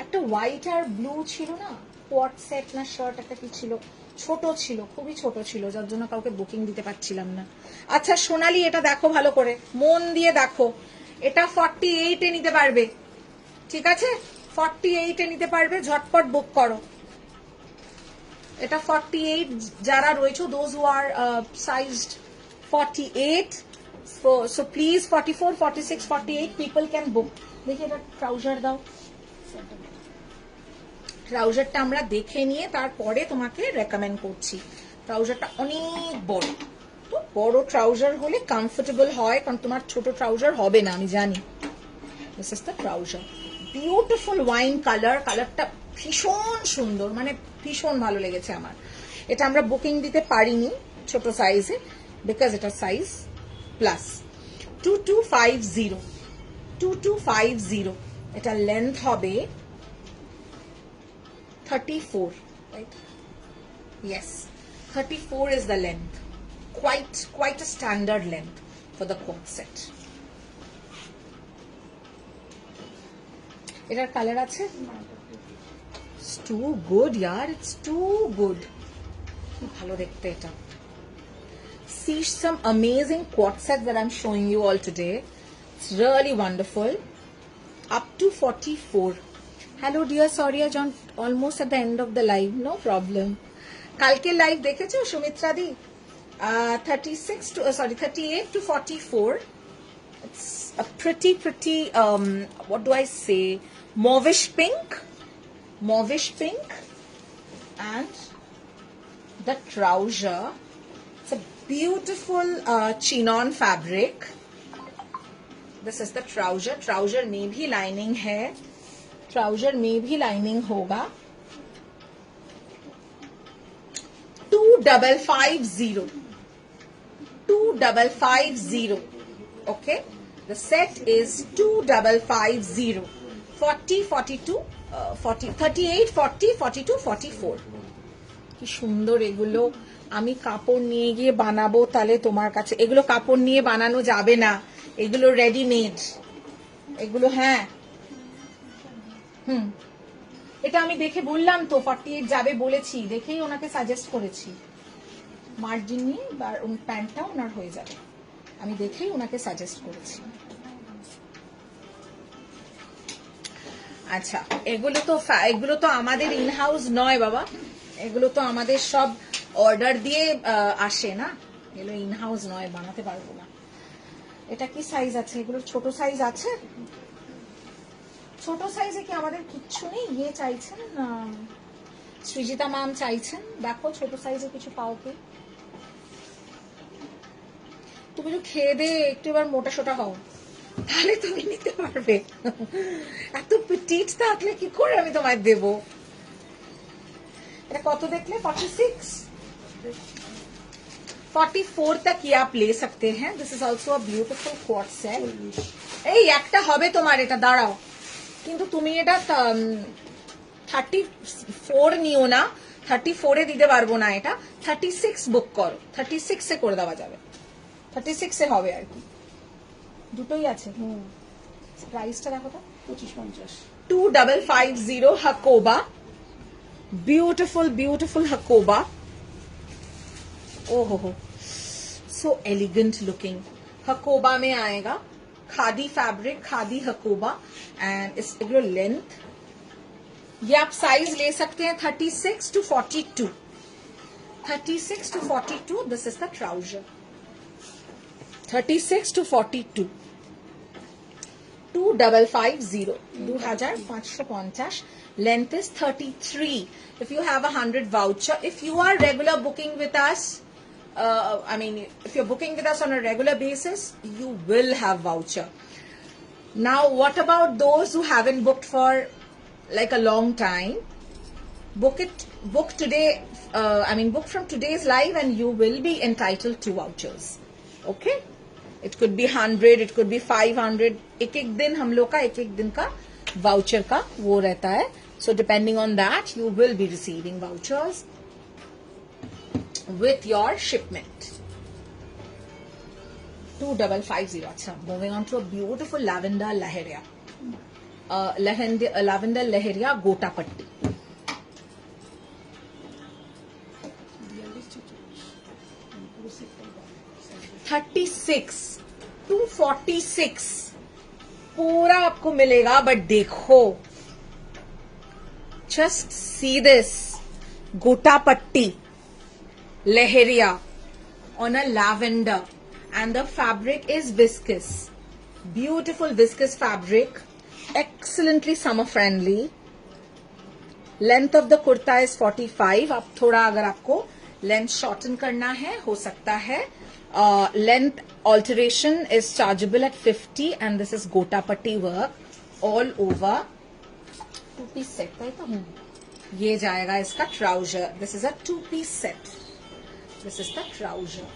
একটা হোয়াইট আর ব্লু ছিল না, কোয়াড সেট না শার্ট একটা কি ছিল, ছোট ছিল, খুবই ছোট ছিল, যার জন্য কাউকে বুকিং দিতে পারছিলাম না। আচ্ছা সোনালি এটা দেখো ভালো করে, মন দিয়ে দেখো, এটা 48-এ নিতে পারবে, ঠিক আছে, 48-এ নিতে পারবে, ঝটপট বুক করো। এটা 48 যারা রয়েছে, those who are sized 48, so please 44, 46, 48 people can book. দেখি এটা ট্রাউজার দাও, ট্রাউজারটা আমরা দেখে নিয়ে তারপরে তোমাকে রেকমেন্ড করছি। ট্রাউজারটা অনেক বড়, তো বড় ট্রাউজার হলে কমফোর্টেবল হয়, কারণ তোমার ছোট ট্রাউজার হবে না আমি জানি। This is the trouser, beautiful wine colour, কালারটা ভীষণ সুন্দর, মানে ভীষণ ভালো লেগেছে আমার। এটা আমরা বুকিং দিতে পারিনি ছোট সাইজে, বিকজ এটা সাইজ প্লাস। 2250, 2250, এটা লেন্থ হবে 34, right? Yes, 34 is the length. quite a standard length for the quad set. এটার কালার আছে? It's too good, yaar. It's too good. কি ভালো দেখতে এটা. See some amazing quad sets that I'm showing you all today. It's really wonderful. Up to 44. Hello dear, sorry I joined almost at the end of the live. No problem. কালকে live দেখেছো সুমিত্রা দি? 38 to 44. It's a pretty what do I say, mauvish pink and the trouser. It's a beautiful chinon fabric. This is the trouser में भी lining है, trouser में भी lining होगा. 2550. Okay, the set is 2550. 40, 42, 40, 38, 40, 42, 44. কি সুন্দর এগুলো. আমি কাপড় নিয়ে গিয়ে বানাবো, তাহলে তোমার কাছে এগুলো কাপড় নিয়ে বানানো যাবে না, এগুলো রেডিমেড এগুলো. হ্যাঁ, এটা আমি দেখে বললাম তো 48 যাবে বলেছি, দেখেই ওনাকে সাজেস্ট করেছি. মার্জিন নিয়ে প্যান্টটা ওনার হয়ে যাবে, আমি দেখেই ওনাকে সাজেস্ট করেছি. আচ্ছা, এগুলো তো আমাদের ইন হাউস নয় বাবা, এগুলো তো আমাদের সব অর্ডার দিয়ে আসে না, এগুলো ইন হাউস নয়, বানাতে পারবো না. এটা কি সাইজ আছে? এগুলোর ছোট সাইজ আছে? ছোট সাইজে কি আমাদের কিচ্ছু নেই? ইয়ে চাইছেন, সৃজিতা ম্যাম চাইছেন, দেখো ছোট সাইজে কিছু পাও কি? তুমি একটু খেয়ে দে, একটু এবার মোটা সোটা হও, তাহলে তুমি নিতে পারবে. এত পিটিট থাকলে কি করে আমি তোমায় দেব? এটা কত দেখলে? 46, 44 तक ये आप ले सकते हैं. This is also a beautiful quad set. এই একটা হবে তোমার, এটা দাঁড়াও, কিন্তু তুমি এটা 34 নিও না, 34 এ দিতে পারবো না, এটা 36 বুক করো, 36 এ করে দেওয়া যাবে, 36 এ হবে আর কি. দুটোই আছে. প্রাইসটা দেখো তো, 2550. 2550 Hakoba. beautiful hakoba. Oh ho, so elegant looking. hakoba में आएगा, khadi fabric, khadi hakoba, and इस लेंथ ये आप साइज ले सकते हैं 36 to 42. 36 to 42. This is the trouser. 36 to 42. 2550. 2550. Length is 33. If you have 100 voucher, if you are regular booking with us, if you're booking with us on a regular basis, you will have voucher. Now, what about those who haven't booked for like a long time? Book today. Book from today's live, and you will be entitled to vouchers. Okay? It could be 100, it could be 500. एक दिन हम लोग का एक दिन का voucher का वो रहता है. So depending on that, you will be receiving vouchers with your shipment. 2550. अच्छा, moving on to a beautiful lavender leheria. Lavender leheria gota patti. 36 to 46 पूरा आपको मिलेगा. बट देखो, just see this gota patti leheria on a lavender, and the fabric is viscous, beautiful viscous fabric, excellently summer friendly. Length of the kurta is 45. अब थोड़ा अगर आपको length shorten करना है, हो सकता है. Length alteration is chargeable at 50, and this is gota patti work all over. 2-piece set, right? ये जाएगा इसका trouser. This is a 2-piece set. This is the trouser.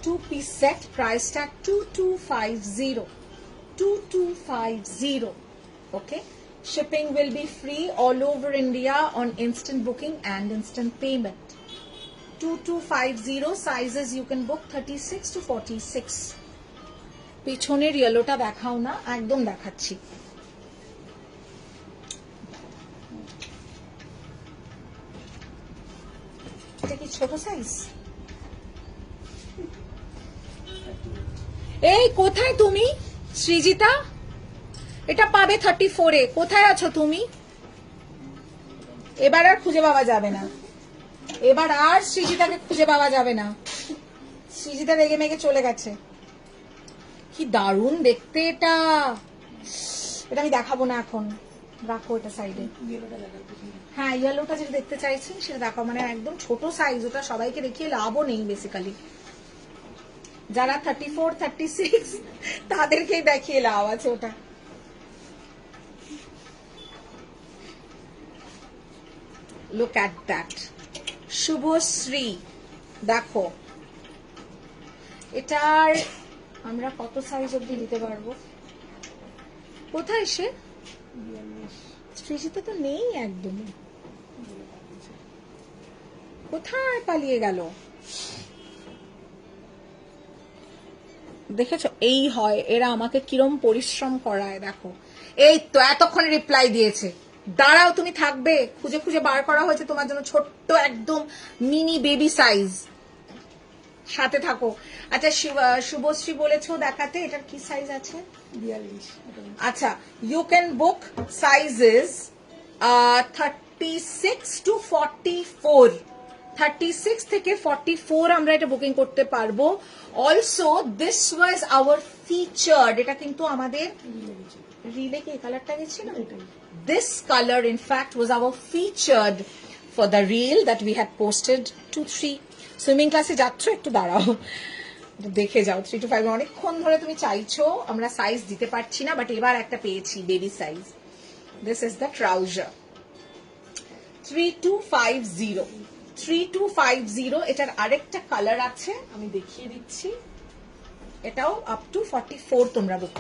2-piece set. Price tag 2250. 2250. Okay. Shipping will be free all over India on instant booking and instant payment. 2250 sizes you can book 36 to 46। পেছনের ইয়েলোটা দেখাও না, একদম দেখাচ্ছি। এটা কি ছোট size? এই কোথায় তুমি সৃজিতা? এটা পাবে 34 এ। কোথায় আছো তুমি? এবার আর খুঁজে পাওয়া যাবে না, এবার আর সৃজিতাকে খুঁজে পাওয়া যাবে না। সৃজিতা রেগে মেগে চলে গেছে। কি দারুণ দেখতে এটা। এটা আমি দেখাবো না এখন, রাখো এটা সাইডে। ইয়েলোটা দেখার পেছনে হ্যাঁ, ইয়েলোটা যেটা দেখতে চাইছি সেটা দেখাও, মানে একদম ছোট সাইজ, ওটা সবাইকে দেখিয়ে লাভও নেই বেসিক্যালি। যারা 34, 36 তাদেরকেই দেখিয়ে লাভ আছে ওটা। লুক অ্যাট দ্যাট, শুভশ্রী দেখো। এটার আমরা কত সাইজ অব্দি দিতে পারবো? কোথায় সে? 42 সৃজিতা তো নেই একদমই, কোথায় পালিয়ে গেল? দেখেছো, এই হয় এরা আমাকে কিরম পরিশ্রম করায়। দেখো, এই তো এতক্ষণ রিপ্লাই দিয়েছে। দাঁড়াও, তুমি থাকবে, খুঁজে খুঁজে বার করা হয়েছে তোমার জন্য ছোট্ট একদম মিনি বেবি সাইজ। সাথে থাকো। আচ্ছা, শুভশ্রী বলেছো দেখাতে, এটার কি সাইজ আছে? 42 আচ্ছা, you can book sizes 36 to 44। 36 থেকে 44 আমরা এটা বুকিং করতে পারবো। Also this was our featured, এটা কিন্তু আমাদের রিলে কি কালারটা গেছিল? This color in fact was our featured for the reel that we had posted 2-3 swimming ক্লাসে যাচ্ছ, একটু দাঁড়াও দেখে যাও। 3 to 5 অনেকক্ষণ ধরে তুমি চাইছো, আমরা সাইজ দিতে পারছি না, বাট এবার একটা পেয়েছি baby size. This is the trouser 3250। 3250, এটার আরেকটা কালার আছে, আমি দেখিয়ে দিচ্ছি। এটাও আপ টু 44 তোমরা বুক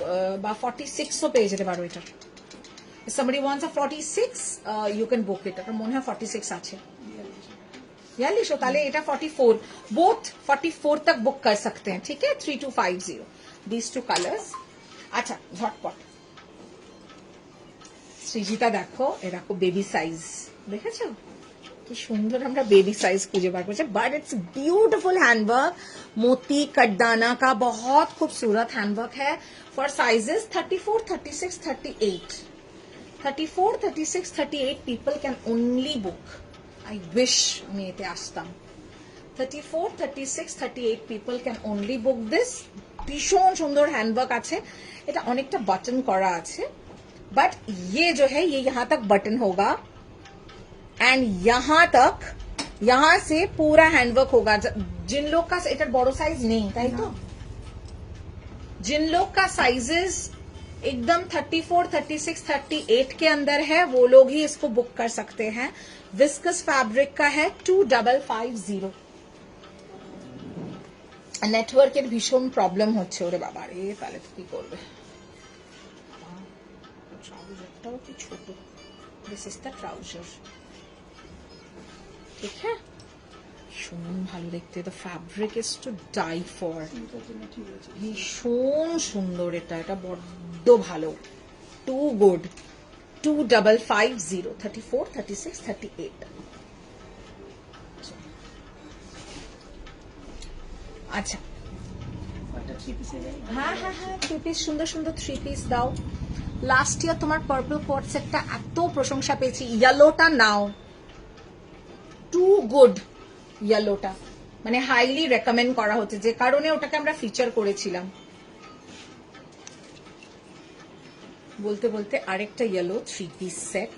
বা 46 ও পেয়ে যেতে পারো। এটা if somebody wants a 46 you can book it। এটা মনে হয় 46 আছে। 42 তাহলে এটা 44, both 44 तक बुक कर सकते हैं, ठीक है। 3250 these two colors। আচ্ছা, ঝটপট সৃজিতা দেখো, এ দেখো বেবি সাইজ, দেখেছো কি সুন্দর আমরা বেবি সাইজ খুঁজে বার করছি। बट इट्स ब्यूटीफुल हैंडवर्क, मोती कटदाना का बहुत खूबसूरत हैंडवर्क है for sizes 34, 36, 38। 34, 36, 38 people can only book। I wish আমি এতে আসতাম। 34, 36, 38 people can only book this। ভীষণ সুন্দর হ্যান্ডওয়ার্ক আছে, এটা অনেকটা বাটন করা আছে, बट ये जो है ये यहाँ तक बटन होगा एंड यहाँ तक, यहाँ से पूरा हैंडवर्क होगा। जिन लोग का एटार बड़ो साइज नहीं, ताई तो जिन लोग का साइजेस एकदम 34, 36, 38 के अंदर है वो लोग ही इसको बुक कर सकते हैं। विस्कस फैब्रिक का है 2550। নেটওয়ার্কের ভীষণ প্রবলেম হচ্ছে ওরে বাবা রে, তাহলে তো কি করবে? ট্রাউজারটাও কি ছোট। দিস ইজ দ্য ট্রাউজার, ঠিক হ্যাঁ, ভীষণ ভালো দেখতে। The fabric is to die for, ভীষণ সুন্দর। এটা এটা বড্ড ভালো, টু গুড। 2550, 34, 36, 38। আচ্ছা, একটা 3 পিসে যায়। হ্যাঁ হ্যাঁ হ্যাঁ, 3 পিস, সুন্দর সুন্দর 3 পিস দাও। লাস্ট ইয়ার তোমার পার্পল কোট সেটটা এত প্রশংসা পেয়েছি। ইয়েলোটা নাও, টু গুড। ইয়েলোটা মানে হাইলি রেকমেন্ড করা হচ্ছে, যে কারণে ওটাকে আমরা ফিচার করেছিলাম। বলতে বলতে আরেকটা yellow 3 piece set,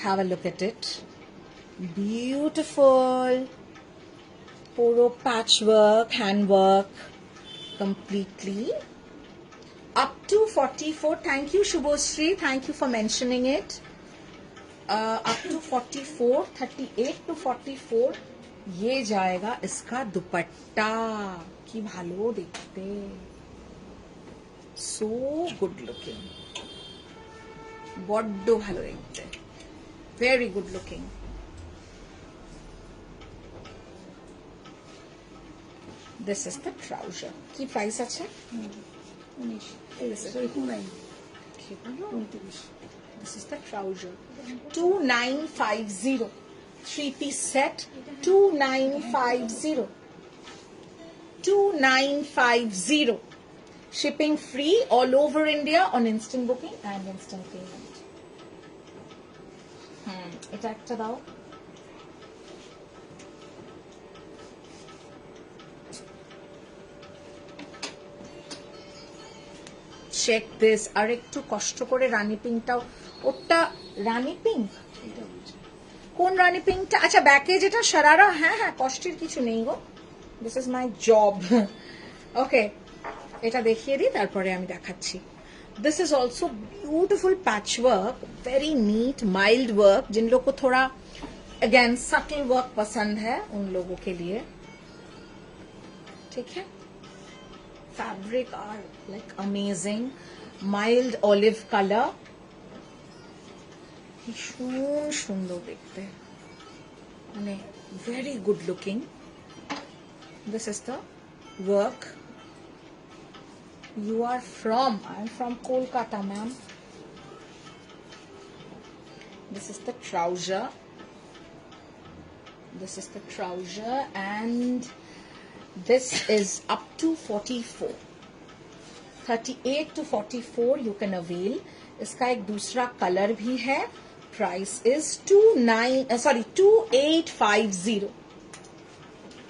have a look at it, beautiful. পুরো patchwork, handwork completely up to 44। thank you Shubhoshri, thank you for mentioning it। up to 44, 38 to 44 ये जाएगा इसका दुपट्टा। की भालो देखते, so good looking, বড্ড ভালো দেখতে, very good looking। This is the trouser. কি প্রাইস আছে? 19 This is- সরি 29 কি বলো? 29 This is the trouser. 2950. 3-piece set. 2950. 2950. Shipping free all over India on instant booking and instant payment. এটা একটা দাও। Check this. আর একটু কষ্ট করে রানী পিঙ্কটাও, ওটা রানী পিঙ্ক, এটা বলছি কোন রানী পিঙ্কটা? আচ্ছা ব্যাকে যেটা সারারা, হ্যাঁ হ্যাঁ, কষ্টের কিছু নেই গো, this is my job. Okay, এটা দেখিয়ে দিই তারপরে আমি দেখাচ্ছি। This is also beautiful patch work, very neat mild work. जिन लोग को थोड़ा अगेन सटल वर्क पसंद है उन लोगों के लिए, ठीक है। Fabric are like amazing, mild olive colour, ভীষণ সুন্দর দেখতে, মানে very good looking. This is the work. You are from, I'm from Kolkata, ma'am. This is the trouser. This is the trouser and this is up to 44. 38 to 44 you can avail. इसका एक दूसरा colour भी है। Price is 2850.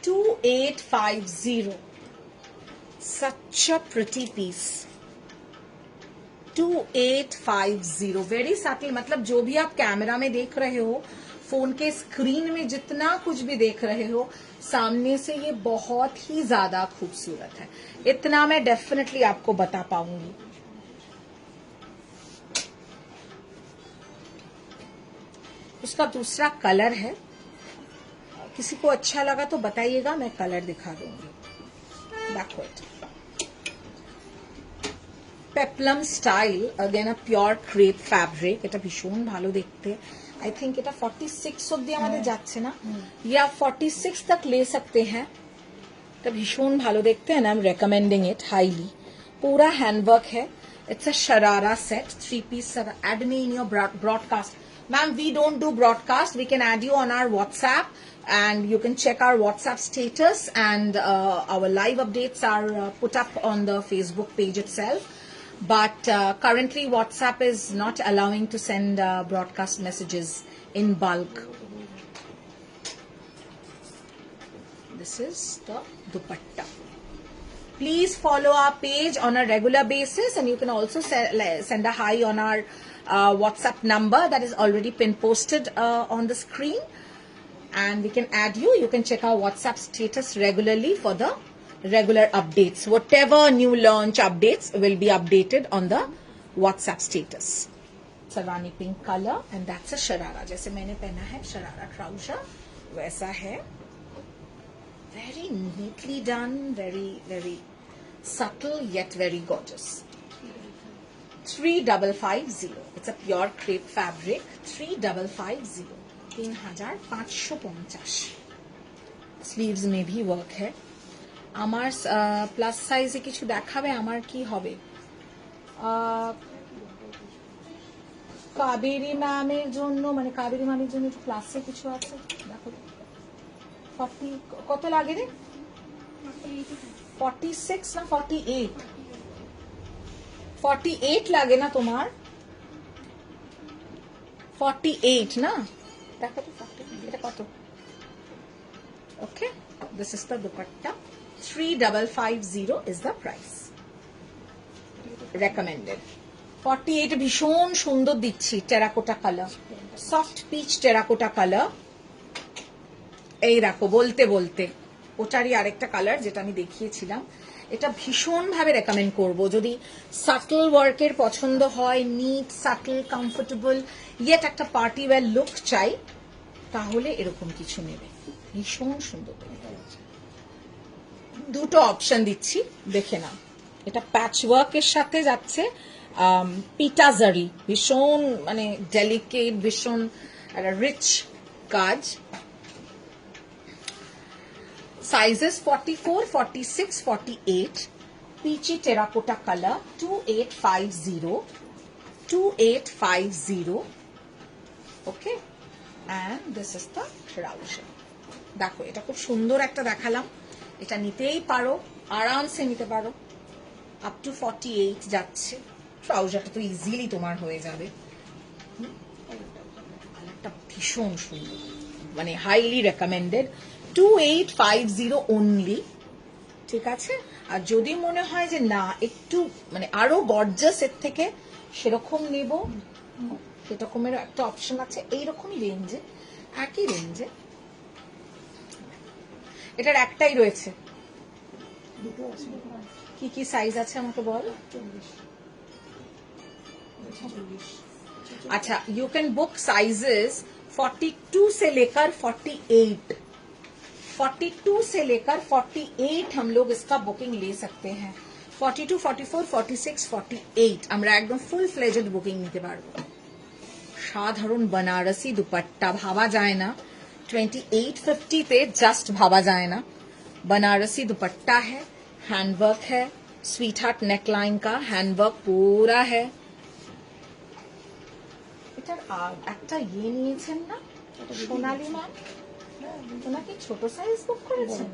2850. Such a pretty piece. 2850. Very subtle, मतलब जो भी आप camera में देख रहे हो, फोन के स्क्रीन में जितना कुछ भी देख रहे हो, सामने से ये बहुत ही ज्यादा खूबसूरत है। इतना मैं डेफिनेटली आपको बता पाऊंगी। उसका दूसरा कलर है, किसी को अच्छा लगा तो बताइएगा, मैं कलर दिखा दूंगी। Backward peplum style, again a pure crepe fabric. এটা ভীষণ ভালো দেখতে। आई थिंक এটা 46 অবধি আমাদের যাচ্ছে না, या 46 तक ले सकते हैं। এটা ভীষণ ভালো দেখতে and I am recommending it highly. पूरा हैंडवर्क है। It's a sharara set, 3-piece। Add me in your broadcast. Ma'am we don't do broadcast, we can add you on our WhatsApp and you can check our WhatsApp status, and our live updates are put up on the Facebook page itself. But currently WhatsApp is not allowing to send broadcast messages in bulk. This is the dupatta. Please follow our page on a regular basis, and you can also send a hi on our WhatsApp number that is already pin posted on the screen, and we can add you. You can check our WhatsApp status regularly for the regular updates. Whatever new launch updates will be updated on the WhatsApp status. It's a rani pink color and that's a sharara. जैसे मैंने पहना है sharara trouser, वैसा है। Very neatly done, very very subtle yet very gorgeous. 3550. It's a pure crepe fabric. 3550. 3550। Sleeves में भी work है। আমার প্লাস সাইজে কিছু দেখাবে, আমার কি হবে? কাবেরী ম্যামের জন্য, মানে কাবেরী ম্যামের জন্য একটু প্লাসে কিছু আছে দেখো। 40 কত লাগে রে? 46 না 48? 48 লাগে না তোমার? 48 না? দেখো তো 48 এটা কত? Okay, this is the dupatta. 3550 is the price. Recommended. 48 ভীষণ সুন্দর দিচ্ছি। Terracotta colour, soft peach terracotta colour. এই দেখো, বলতে বলতে ওটারই আরেকটা কালার যেটা আমি দেখিয়েছিলাম। এটা ভীষণ ভাবে রেকমেন্ড করব। যদি সাটল ওয়ার্কের পছন্দ হয়, নিট সাটল কমফোর্টেবল ইয়েট একটা পার্টি ওয়্যার লুক চাই, তাহলে এরকম কিছু নেবে। ভীষণ সুন্দর। দুটো অপশন দিচ্ছি, দেখে নাও। এটা প্যাচ ওয়ার্কের সাথে যাচ্ছে পিটা জারি, ভীষণ মানে ডেলিকেট, ভীষণ একটা রিচ কাজ। Sizes 44, 46, 48. Peachy terracotta color 2850. 2850. Okay. And this is the trouser. দেখো এটা খুব সুন্দর একটা দেখালাম, এটা নিতেই পারো, আরামসে নিতে পারো, আপ টু 48 যাচ্ছে। ট্রাউজারটা তো ইজিলি তোমার হয়ে যাবে। কালারটা ভীষণ সুন্দর, মানে হাইলি রেকমেন্ডেড। 2850 অনলি, ঠিক আছে। আর যদি মনে হয় যে না একটু মানে আরো গর্জাস এর থেকে সেরকম নেব, সেরকমের একটা অপশন আছে এইরকমই রেঞ্জে, একই রেঞ্জে। এটার একটাই রয়েছে, দুটো আছে, কি কি সাইজ আছে আমাকে বল। 40, 40। अच्छा, यू कैन बुक साइजेस 42 से लेकर 48, 42 से लेकर 48 हम लोग इसका बुकिंग ले सकते हैं। 42, 44, 46, 48 আমরা একদম ফুল ফ্লেজড বুকিং নিতে পারবো। সাধারণ बनारसी दुपट्टा भावा जाए ना, 2850 पे जस्ट भावा जाए ना। बनारसी दुपट्टा है, हैंडवर्क है, स्वीट हार्ट नेकलाइन का हैंडवर्क पूरा है। এটার একটা ইয়ে নিয়েছেন না সোনালী ম্যাম, ওনাকে ছোট সাইজ বুক করেছেন।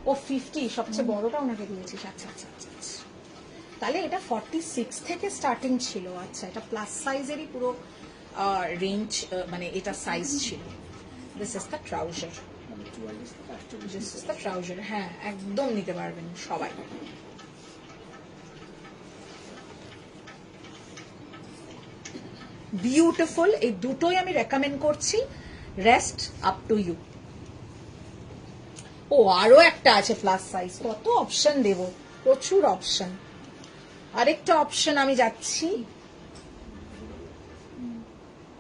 ও 50 সবচেয়ে বড়টা ওনাকে দিয়েছিস। আচ্ছা আচ্ছা আচ্ছা আচ্ছা, তাহলে এটা 46 থেকে স্টার্টিং ছিল। আচ্ছা, এটা প্লাস সাইজেরই পুরো রেঞ্জ, মানে এটা সাইজ ছিল। This is the trouser, this is the trouser. হ্যাঁ, একদম নিতে পারবেন সবাই। বিউটিফুল, এই দুটোই আমি রেকমেন্ড করছি, রেস্ট আপ টু ইউ। ও আরো একটা আছে প্লাস সাইজ, কত অপশন দেব, প্রচুর অপশন। আরেকটা অপশন আমি যাচ্ছি,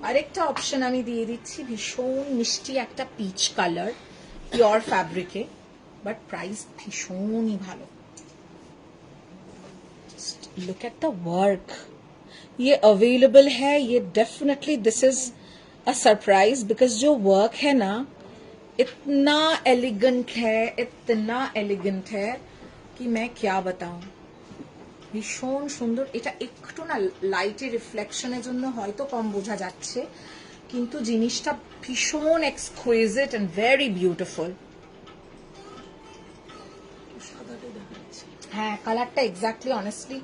আরেকটা অপশন আমি দিয়ে দিচ্ছি, ভীষণ মিষ্টি একটা পিচ কালার, পিওর ফ্যাব্রিকে, বাট প্রাইস ভীষণই ভালো। लुक एट द वर्क, ये अवेलेबल है, ये definitely this is a surprise, because जो वर्क है ना इतना एलिगेंट है, इतना एलिगेंट है कि मैं क्या बताऊं। ভীষণ সুন্দর। এটা একটু না লাইটের রিফ্লেকশনের জন্য হয়তো কম বোঝা যাচ্ছে, কিন্তু জিনিসটা ভীষণ এক্সকুইজিট এন্ড ভেরি বিউটিফুল। হ্যাঁ, কালারটা এক্স্যাক্টলি অনেস্টলি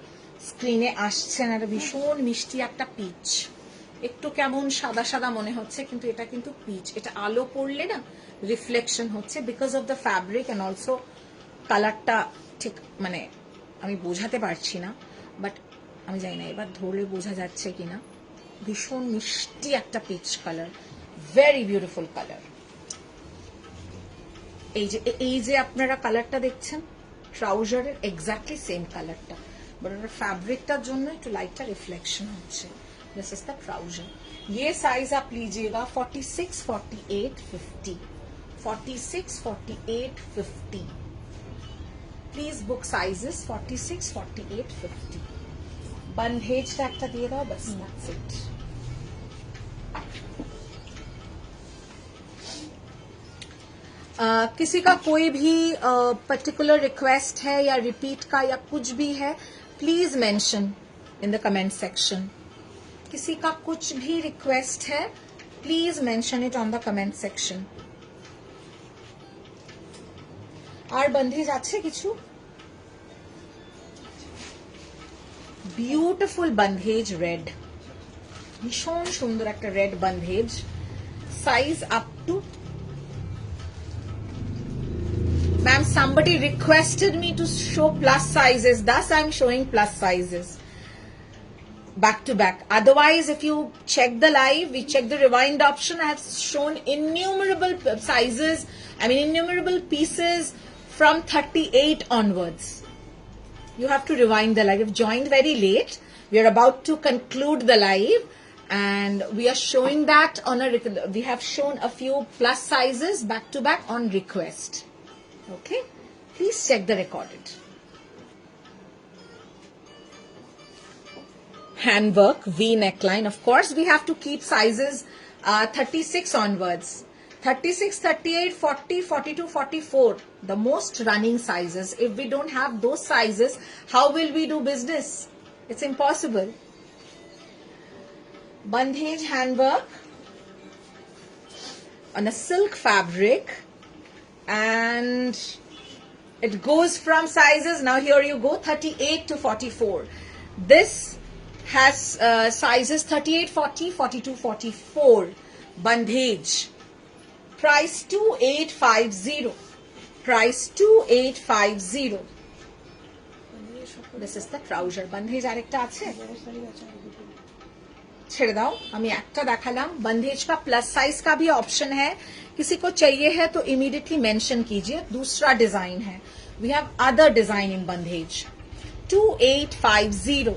স্ক্রিনে আসছে না, ভীষণ মিষ্টি একটা পিচ, একটু কেমন সাদা সাদা মনে হচ্ছে, কিন্তু এটা কিন্তু পিচ। এটা আলো পড়লে না রিফ্লেকশন হচ্ছে, because of the fabric and also কালারটা ঠিক মানে আমি বোঝাতে পারছি না, বাট আমি জানি না এবার ধরলে বোঝা যাচ্ছে কিনা। ভীষণ মিষ্টি একটা peach colour, very beautiful colour. এই যে আপনারা কালারটা দেখছেন ট্রাউজারের এক্স্যাক্টলি সেম কালারটা, বাট ওটার ফ্যাব্রিকটার জন্য একটু লাইটটা রিফ্লেকশন হচ্ছে। This is the trouser. ये साइज आप लीजिएगा 46, 48, 50, 46, 48, 50। Please book sizes 46, 48, 50। बंधेजটা একটা দিয়ে দাও, बस that's it। किसी का कोई भी पर्टिकुलर रिक्वेस्ट है या रिपीट का या कुछ भी है, please mention in the comment section. किसी का कुछ भी रिक्वेस्ट है, please mention it on the comment section. আর বন্ধেজ আছে কিছু? বিউটিফুল বন্ধেজ রেড, ভীষণ সুন্দর একটা red bandhej, size up to. Ma'am, somebody requested me to show plus sizes, thus I'm showing plus sizes back to back. Otherwise, if you check the live, we check the rewind option, I have shown innumerable sizes, innumerable pieces from 38 onwards. You have to rewind the live. You've joined very late. We are about to conclude the live, and we are showing that we have shown a few plus sizes back to back on request. Okay, please check the recorded. Handwork, V neckline. Of course, we have to keep sizes 36 onwards. 36, 38, 40, 42, 44, the most running sizes. If we don't have those sizes, how will we do business? It's impossible. Bandhej handwork on a silk fabric, and it goes from sizes, now here you go, 38 to 44. This has sizes 38, 40, 42, 44. Bandhej. Price 2850. Price 2850. This is the trouser. Bandhej আরেকটা আছে? বড় size আছে আর দুটো। ছেড়ে দাও, আমি একটা দেখালাম। बंधेज का प्लस साइज का भी ऑप्शन है, किसी को चाहिए है तो इमीडिएटली मेंशन कीजिए। दूसरा डिजाइन है, we have other design in bandhej. 2850.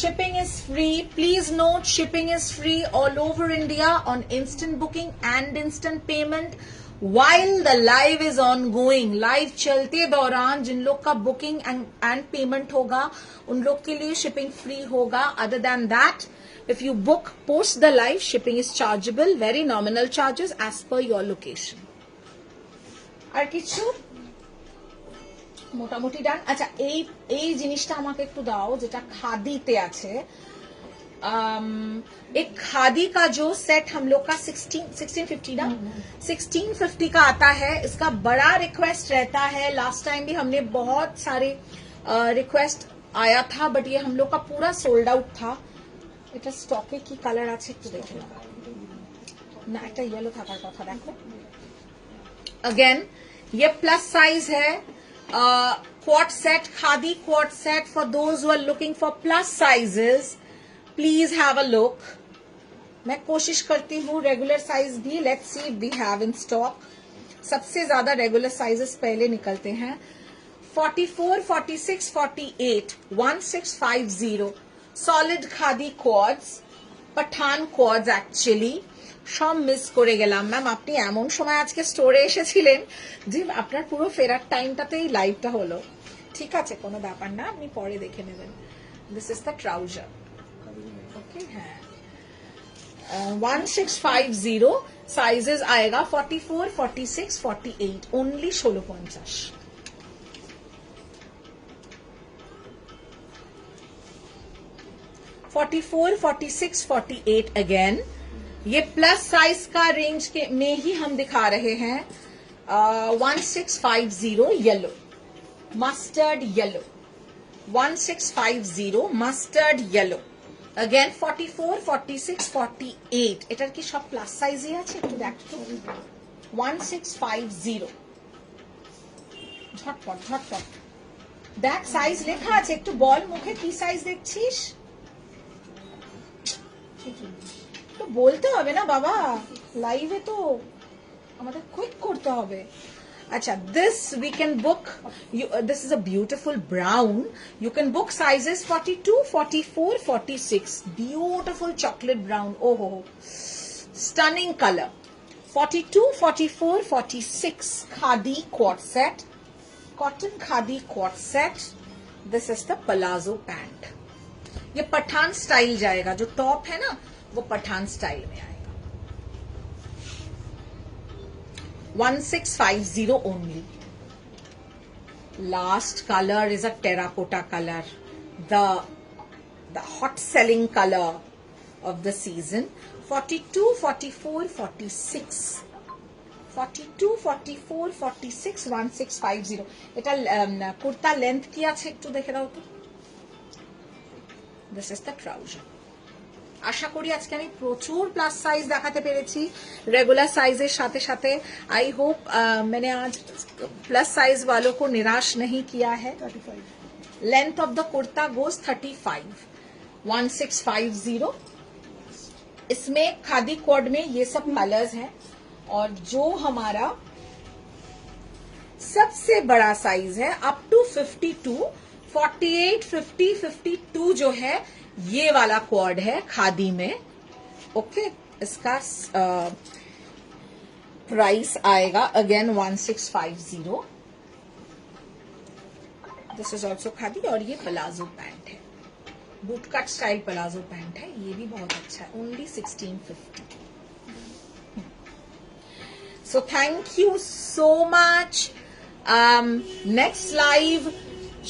Shipping is free. Please note, shipping is free all over India on instant booking and instant payment while the live is ongoing. Live चलते दौरान जिन लोग का booking and payment होगा उन लोग के लिए shipping free होगा. Other than that, if you book post the live, shipping is chargeable, very nominal charges as per your location. আর কিছু মোটামুটি ডান। আচ্ছা, এই জিনিসটা আমাকে একটু দাও যেটা খাদিতে আছে। एक खादी का जो सेट हम लोग का 1650 ना 1650 का आता है, इसका बड़ा रिक्वेस्ट रहता है। लास्ट टाइम भी हमने बहुत सारे रिक्वेस्ट आया था, बट ये हम लोग का पूरा सोल्ड आउट था। এটা স্টকে কি কালার আছে একটু দেখে নাও না, একটা ইয়েলো থাকার কথা। দেখো अगेन ये प्लस साइज है, co-ord set, khadi co-ord set for those who are looking for plus sizes. Please have a look. मैं कोशिश करती हूँ रेगुलर साइज भी, let's see if we have in stock. सबसे ज्यादा रेगुलर साइजेस पहले निकलते हैं। 44, 46, 48, 1650 সলিড খাদি কোয়াডস, পাঠান কোয়াডস। অ্যাকচুয়ালি সব মিস করে গেলাম ম্যাম। আপনি এমন সময় আজকে স্টোরে এসেছিলেন যে আপনার পুরো ফেরার টাইমটাতেই লাইভটা হলো। ঠিক আছে, কোনো ব্যাপার না, আপনি পরে দেখে নেবেন। This is the trouser. Okay, হ্যাঁ 1650 সাইজেস আएगा 44, 46, 48, ओनली 1650। $44, $46, $48 अगेन। ये प्लस साइज का रेंज के में ही हम दिखा रहे हैं। 1650 yellow, mustard yellow, 1650 mustard yellow. Again 44, 46, 48 এটার কি সব প্লাস সাইজই আছে একটু দেখো। 1650 ঝটপট ঝটপট দেখ, সাইজ লেখা আছে, একটু বল মুখে কি সাইজ দেখছিস। তো বলতে হবে না বাবা, লাইভে তো আমাদের কুইক করতে হবে। আচ্ছা, this we can book, this is a beautiful brown, you can book sizes 42, 44, 46, beautiful chocolate brown, oh ho, stunning color। 42, 44, 46 khadi quad set, cotton khadi quad set। this is the palazzo pant। ये Pathan style जाएगा, जो top है ना वो Pathan style में आएगा। 1650 only. Last colour is a terracotta colour, the hot selling colour of the season. 42, 44, 46, 42, 44, 46, 1650। এটা kurta length কি আছে একটু দেখে দাও তো। This is the trouser. আশা করি আজকে আমি প্রচুর প্লাস সাইজ দেখাতে পেরেছি रेगुलर साइजेस साथे साथे। आई होप मैंने आज प्लस साइज वालों को निराश नहीं किया है। 35 length of the kurta goes 35। 1650। इसमें खादी कोड में ये सब कलर्स हैं, और जो हमारा सबसे बड़ा साइज है अप टू 52, 48, 50, 52 जो है ये वाला क्वाड है खादी में। ओके, इसका प्राइस आएगा again 1650। This is also khadi, और ये प्लाजो पैंट है, boot cut style palazzo pant है, ये भी बहुत अच्छा है, only 1650। So thank you so much. Next live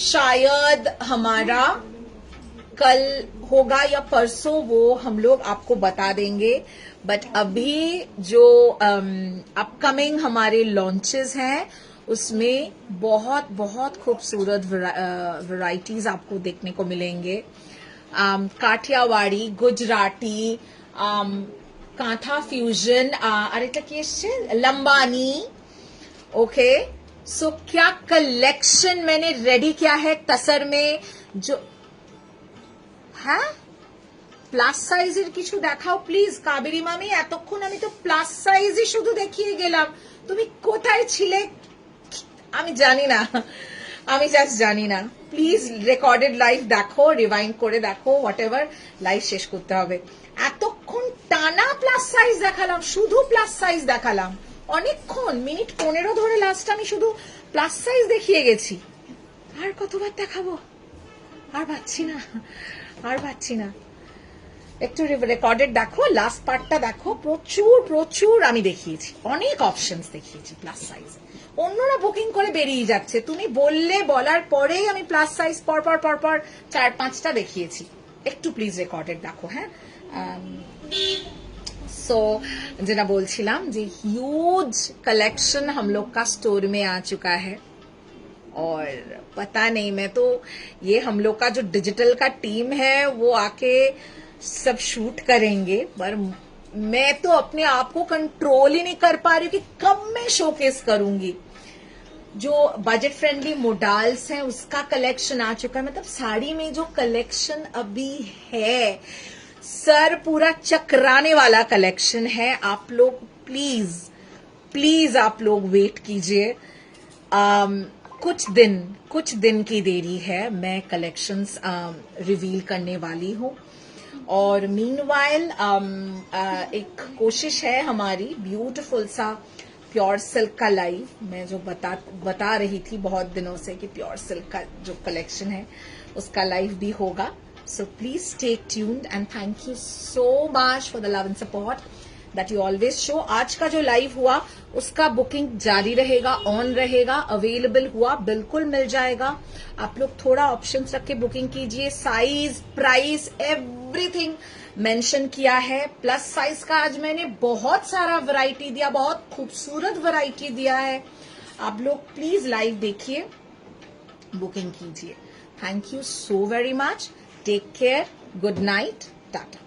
शायद हमारा कल होगा या परसों, वो हम लोग आपको बता देंगे. बट अभी जो अपकमिंग हमारे लॉन्चेस हैं उसमें बहुत बहुत खूबसूरत वैरायटीज आपको देखने को मिलेंगे. काठियावाड़ी, गुजराती, कांथा फ्यूजन, আরেকটা কি এসছে लंबानी. ओके, सो क्या कलेक्शन मैंने रेडी किया है तसर में. जो হ্যাঁ প্লাস সাইজের কিছু দেখাও প্লিজ. কাবেরী মামি, এতক্ষণ আমি তো প্লাস সাইজই শুধু দেখিয়ে গেলাম, তুমি কোথায় ছিলে আমি জানি না, আমি জাস্ট জানি না. প্লিজ রেকর্ডেড লাইভ দেখো, রিভাইন্ড করে দেখো, হোয়াট এভার, লাইভ শেষ করতে হবে. এতক্ষণ টানা প্লাস সাইজ দেখালাম, শুধু প্লাস সাইজ দেখালাম অনেকক্ষণ, মিনিট 15 ধরে লাস্ট আমি শুধু প্লাস সাইজ দেখিয়ে গেছি. আর কতবার দেখাবো, আর পাচ্ছি না, আর পাচ্ছি না. একটু রেকর্ডেড দেখো, লাস্ট পার্টটা দেখো, প্রচুর প্রচুর আমি দেখিয়েছি, অনেক অপশনস দেখিয়েছি প্লাস সাইজ. অন্যরা বুকিং করে বেরিয়ে যাচ্ছে, তুমি বললে, বলার পরেই আমি প্লাস সাইজ পরপর পরপর 4-5টা দেখিয়েছি. একটু প্লিজ রেকর্ডেড দেখো. হ্যাঁ, सो जेना बोलছিলাম যে ह्यूज कलेक्शन हम लोग का स्टोर में आ चुका है. और पता नहीं, मैं तो ये हम लोग का जो डिजिटल का टीम है वो आके सब शूट करेंगे, पर मैं तो अपने आप को कंट्रोल ही नहीं कर पा रही हूँ कि कब मैं शोकेस करूंगी. जो बजट फ्रेंडली मोडाल्स हैं उसका कलेक्शन आ चुका है. मतलब साड़ी में जो कलेक्शन अभी है, सर पूरा चकराने वाला कलेक्शन है. आप लोग प्लीज प्लीज आप लोग वेट कीजिए. कुछ दिन की देरी है, मैं कलेक्शंस रिवील करने वाली हूँ. और मीनवाइल एक कोशिश है हमारी, ब्यूटीफुल सा प्योर सिल्क का लाइव, मैं जो बता रही थी बहुत दिनों से कि प्योर सिल्क का जो कलेक्शन है उसका लाइव भी होगा. So please stay tuned and thank you so much for the love and support that you always show. आज का जो लाइव हुआ उसका बुकिंग जारी रहेगा, ऑन रहेगा, अवेलेबल हुआ बिल्कुल मिल जाएगा. आप लोग थोड़ा ऑप्शंस रख के बुकिंग कीजिए. साइज, प्राइस, एवरीथिंग मेंशन किया है. प्लस साइज का आज मैंने बहुत सारा वैरायटी दिया, बहुत खूबसूरत वैरायटी दिया है. आप लोग प्लीज लाइव देखिए, बुकिंग कीजिए. Thank you so very much. Take care, good night, Tata.